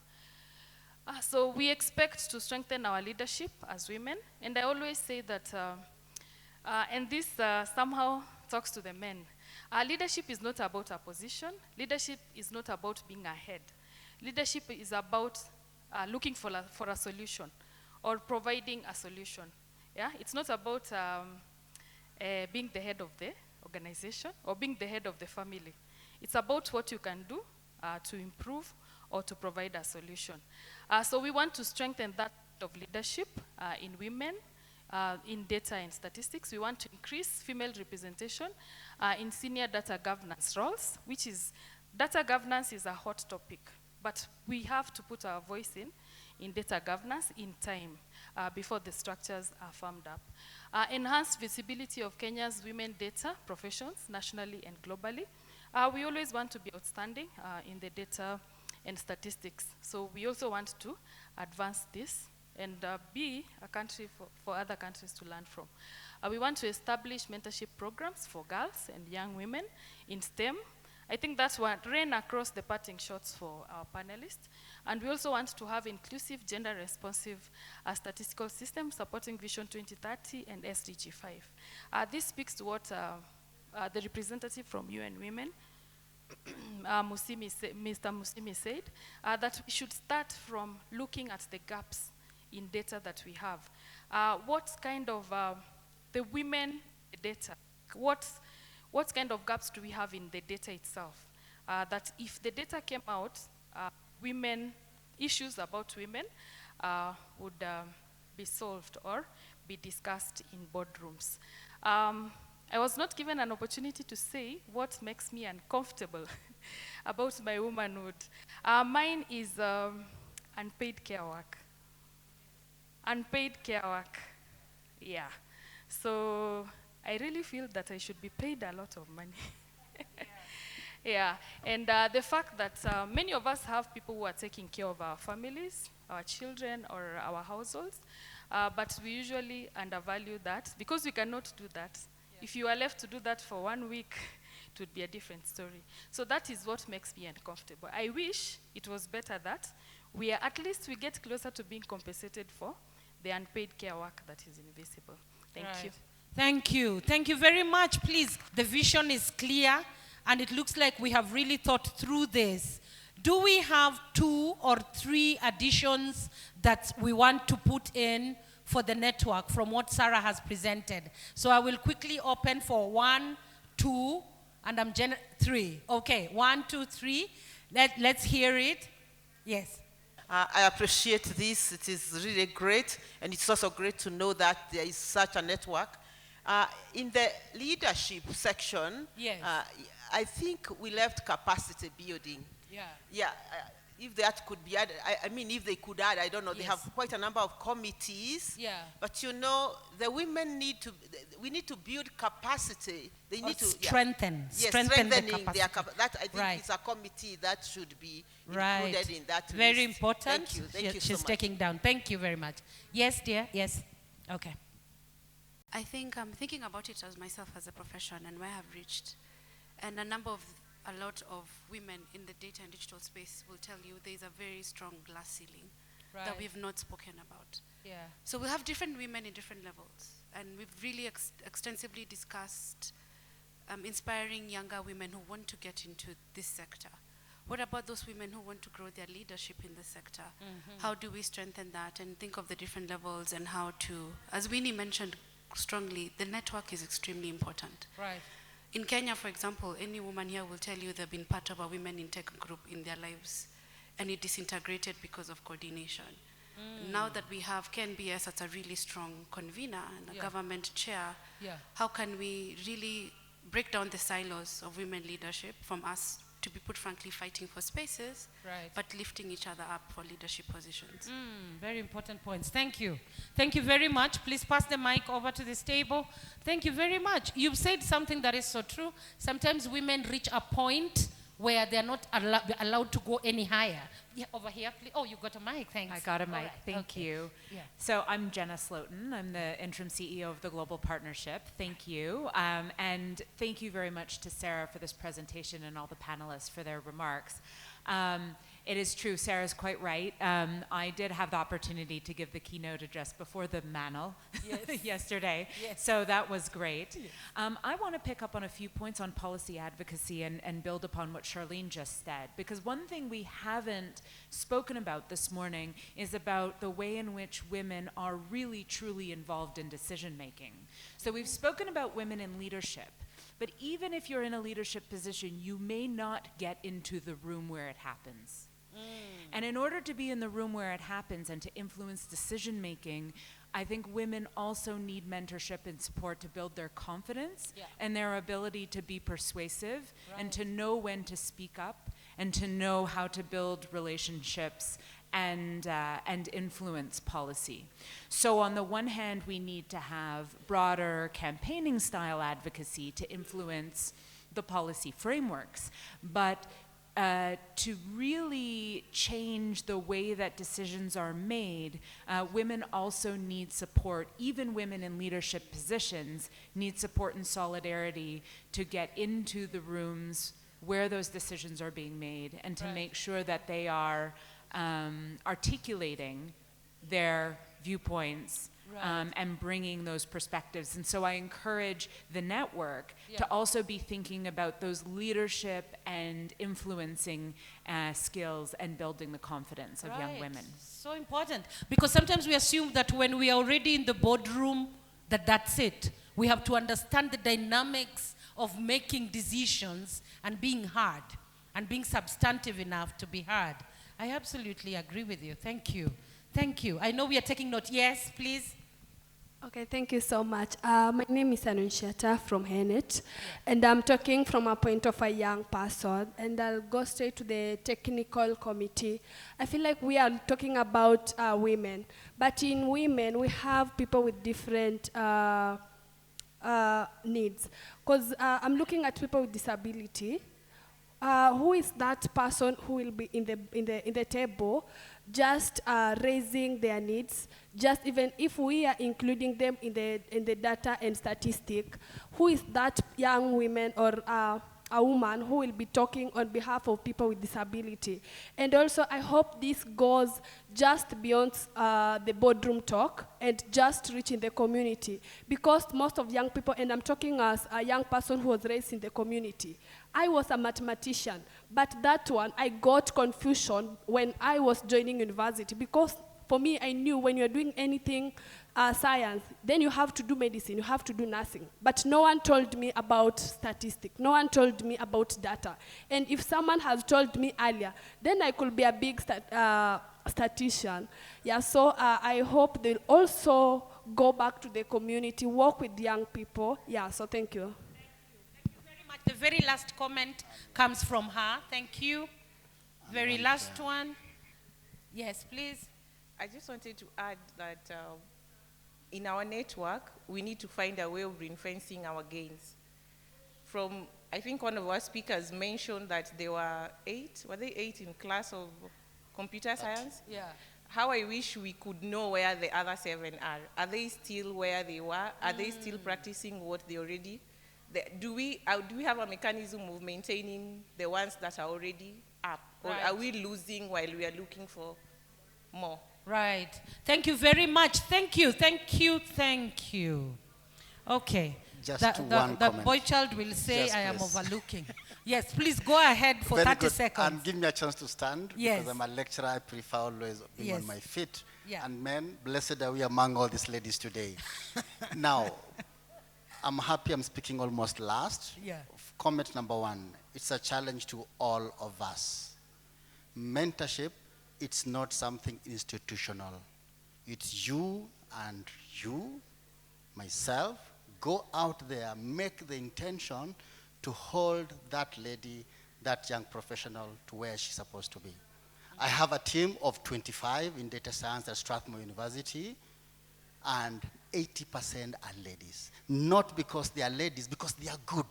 So we expect to strengthen our leadership as women, and I always say that, and this somehow talks to the men, leadership is not about a position, leadership is not about being ahead. Leadership is about looking for a solution or providing a solution. Yeah? It's not about being the head of the organization or being the head of the family. It's about what you can do to improve or to provide a solution. So we want to strengthen that of leadership in women, in data and statistics. We want to increase female representation in senior data governance roles, which is, data governance is a hot topic, but we have to put our voice in data governance in time before the structures are firmed up. Enhanced visibility of Kenya's women data professions nationally and globally. We always want to be outstanding in the data and statistics. So we also want to advance this and be a country for other countries to learn from. We want to establish mentorship programs for girls and young women in STEM. I think that's what ran across the parting shots for our panelists. And we also want to have inclusive, gender-responsive statistical systems supporting Vision 2030 and SDG 5. This speaks to what the representative from UN Women, Mr. Musimi said, that we should start from looking at the gaps in data that we have. What kind of, the women data, what kind of gaps do we have in the data itself? That if the data came out, issues about women would be solved or be discussed in boardrooms. I was not given an opportunity to say what makes me uncomfortable about my womanhood. Mine is unpaid care work. Unpaid care work, yeah. So I really feel that I should be paid a lot of money. Yeah, and the fact that many of us have people who are taking care of our families, our children, or our households, but we usually undervalue that because we cannot do that. Yeah. If you are left to do that for 1 week, it would be a different story. So that is what makes me uncomfortable. I wish it was better that at least we get closer to being compensated for the unpaid care work that is invisible. Thank you. Thank you. Thank you very much. Please, the vision is clear, and it looks like we have really thought through this. Do we have 2 or 3 additions that we want to put in for the network from what Sarah has presented? So I will quickly open for 1, 2, and 3. Okay, 1, 2, 3. Let's hear it. Yes. I appreciate this. It is really great, and it's also great to know that there is such a network. In the leadership section, yes. I think we left capacity building. Yeah. Yeah. If that could be added, I mean, if they could add, I don't know, yes. They have quite a number of committees. Yeah. But you know, the women we need to build capacity. They need to strengthen. Yes, strengthening their capacity. That I think is a committee that should be included in that Very list. important. Thank you. Thank you so She's much. taking down. Thank you very much. Yes, dear. Yes. Okay. I think I'm thinking about it as myself as a profession and where I've reached. And a lot of women in the data and digital space will tell you there's a very strong glass ceiling that Right. we've not spoken about. Yeah. So we'll have different women in different levels. And we've really extensively discussed inspiring younger women who want to get into this sector. What about those women who want to grow their leadership in the sector? Mhm. How do we strengthen that and think of the different levels and how to, as Winnie mentioned strongly, the network is extremely important. Right. In Kenya, for example, any woman here will tell you they've been part of a women in tech group in their lives, and it disintegrated because of coordination. Now that we have KNBS as a really strong convener and a Yeah. government chair, Yeah. how can we really break down the silos of women leadership from us to be put frankly fighting for spaces, Right. but lifting each other up for leadership positions? Very important points. Thank you. Thank you very much. Please pass the mic over to this table. Thank you very much. You've said something that is so true. Sometimes women reach a point where they're not allowed to go any higher. Yeah, over here, please. Oh, you got a mic. Thanks. I got a All mic. right, Thank okay. you. Yeah. So I'm Jenna Slotin. I'm the interim CEO of the Global Partnership. Thank you. And thank you very much to Sarah for this presentation and all the panelists for their remarks. It is true, Sarah's quite right. I did have the opportunity to give the keynote address before the Manel yesterday, Yes. so that was great. Yes. I want to pick up on a few points on policy advocacy and build upon what Charlene just said, because one thing we haven't spoken about this morning is about the way in which women are really truly involved in decision making. So we've spoken about women in leadership, but even if you're in a leadership position, you may not get into the room where it happens. And in order to be in the room where it happens and to influence decision making, I think women also need mentorship and support to build their confidence and their ability to be persuasive and to know when to speak up and to know how to build relationships and influence policy. So on the one hand, we need to have broader campaigning style advocacy to influence the policy frameworks, but to really change the way that decisions are made, women also need support. Even women in leadership positions need support and solidarity to get into the rooms where those decisions are being made and to make sure that they are articulating their viewpoints and bringing those perspectives. And so I encourage the network to also be thinking about those leadership and influencing skills and building the confidence of young women. So important, because sometimes we assume that when we are already in the boardroom, that's it. We have to understand the dynamics of making decisions and being heard and being substantive enough to be heard. I absolutely agree with you. Thank you. Thank you. I know we are taking note. Yes, please. Okay, thank you so much. My name is Anunshata from Henet, and I'm talking from a point of a young person, and I'll go straight to the technical committee. I feel like we are talking about women, but in women, we have people with different needs. Because I'm looking at people with disability. Who is that person who will be in the table, just raising their needs? Just even if we are including them in the data and statistic, who is that young woman or a woman who will be talking on behalf of people with disability? And also, I hope this goes just beyond the boardroom talk and just reaching the community, because most of young people, and I'm talking as a young person who was raised in the community, I was a mathematician, but that one, I got confusion when I was joining university, because for me, I knew when you're doing anything science, then you have to do medicine, you have to do nursing. But no one told me about statistics, no one told me about data. And if someone has told me earlier, then I could be a big statistician. Yeah, so I hope they'll also go back to the community, work with young people. Yeah, so thank you. The very last comment comes from her. Thank you. Very last one. Yes, please. I just wanted to add that in our network, we need to find a way of reinforcing our gains. From, I think one of our speakers mentioned that there were 8 in class of computer science? Yeah. how I wish we could know where the other 7 are. Are they still where they were? Are they still practicing what they already? Do we have a mechanism of maintaining the ones that are already up? Or Right. are we losing while we are looking for more? Right. Thank you very much. Thank you, thank you, thank you. Okay. Just the, to the, one the comment. boy child will say Yes, I am please. overlooking. Yes, please go ahead for Very 30 good. seconds. And give me a chance to stand, Yes. because I'm a lecturer. I prefer always being Yes. on my feet. Yeah. And men, blessed are we among all these ladies today. Now, I'm happy I'm speaking almost last. Yeah. Comment number 1, it's a challenge to all of us. Mentorship, it's not something institutional. It's you and you, myself, go out there, make the intention to hold that lady, that young professional to where she's supposed to be. I have a team of 25 in data science at Strathmore University, and 80% are ladies. Not because they are ladies, because they are good.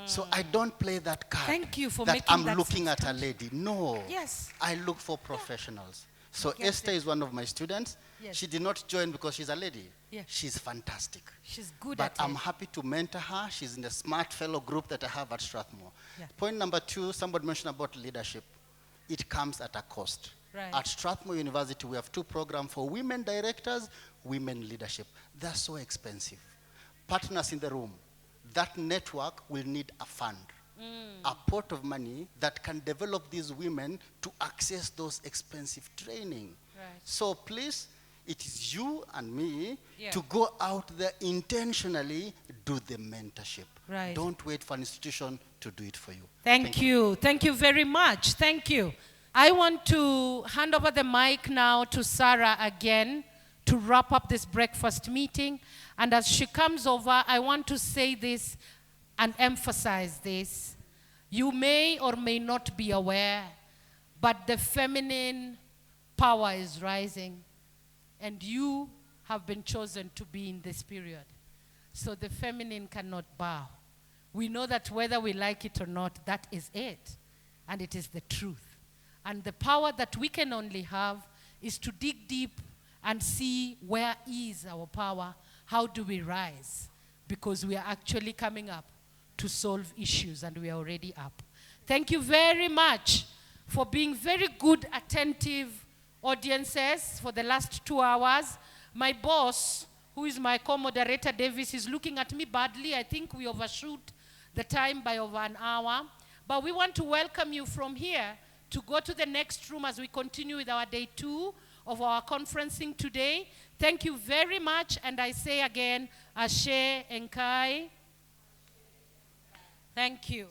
So I don't play that card. Thank you for that making I'm that looking at a lady. No. Yes. I look for professionals. So Get Esther it. is one of my students. Yes. She did not join because she's a lady. Yeah. She's fantastic. She's good But at I'm it. happy to mentor her. She's in the Smart Fellow group that I have at Strathmore. Yeah. Point number 2, somebody mentioned about leadership. It comes at a cost. Right. At Strathmore University, we have 2 programs for women directors, women leadership. They're so expensive. Partners in the room, that network will need a fund, a pot of money that can develop these women to access those expensive training. Right. So please, it is you and me Yeah. to go out there intentionally, do the mentorship. Right. Don't wait for an institution to do it for you. Thank you. Thank you very much. Thank you. I want to hand over the mic now to Sarah again to wrap up this breakfast meeting. And as she comes over, I want to say this and emphasize this. You may or may not be aware, but the feminine power is rising, and you have been chosen to be in this period. So the feminine cannot bow. We know that whether we like it or not, that is it. And it is the truth. And the power that we can only have is to dig deep and see where is our power, how do we rise? Because we are actually coming up to solve issues, and we are already up. Thank you very much for being very good, attentive audiences for the last 2 hours. My boss, who is my co-moderator, Davis, is looking at me badly. I think we overshoot the time by over an hour. But we want to welcome you from here to go to the next room as we continue with our day 2 of our conferencing today. Thank you very much. And I say again, Ashe Enkai. Thank you.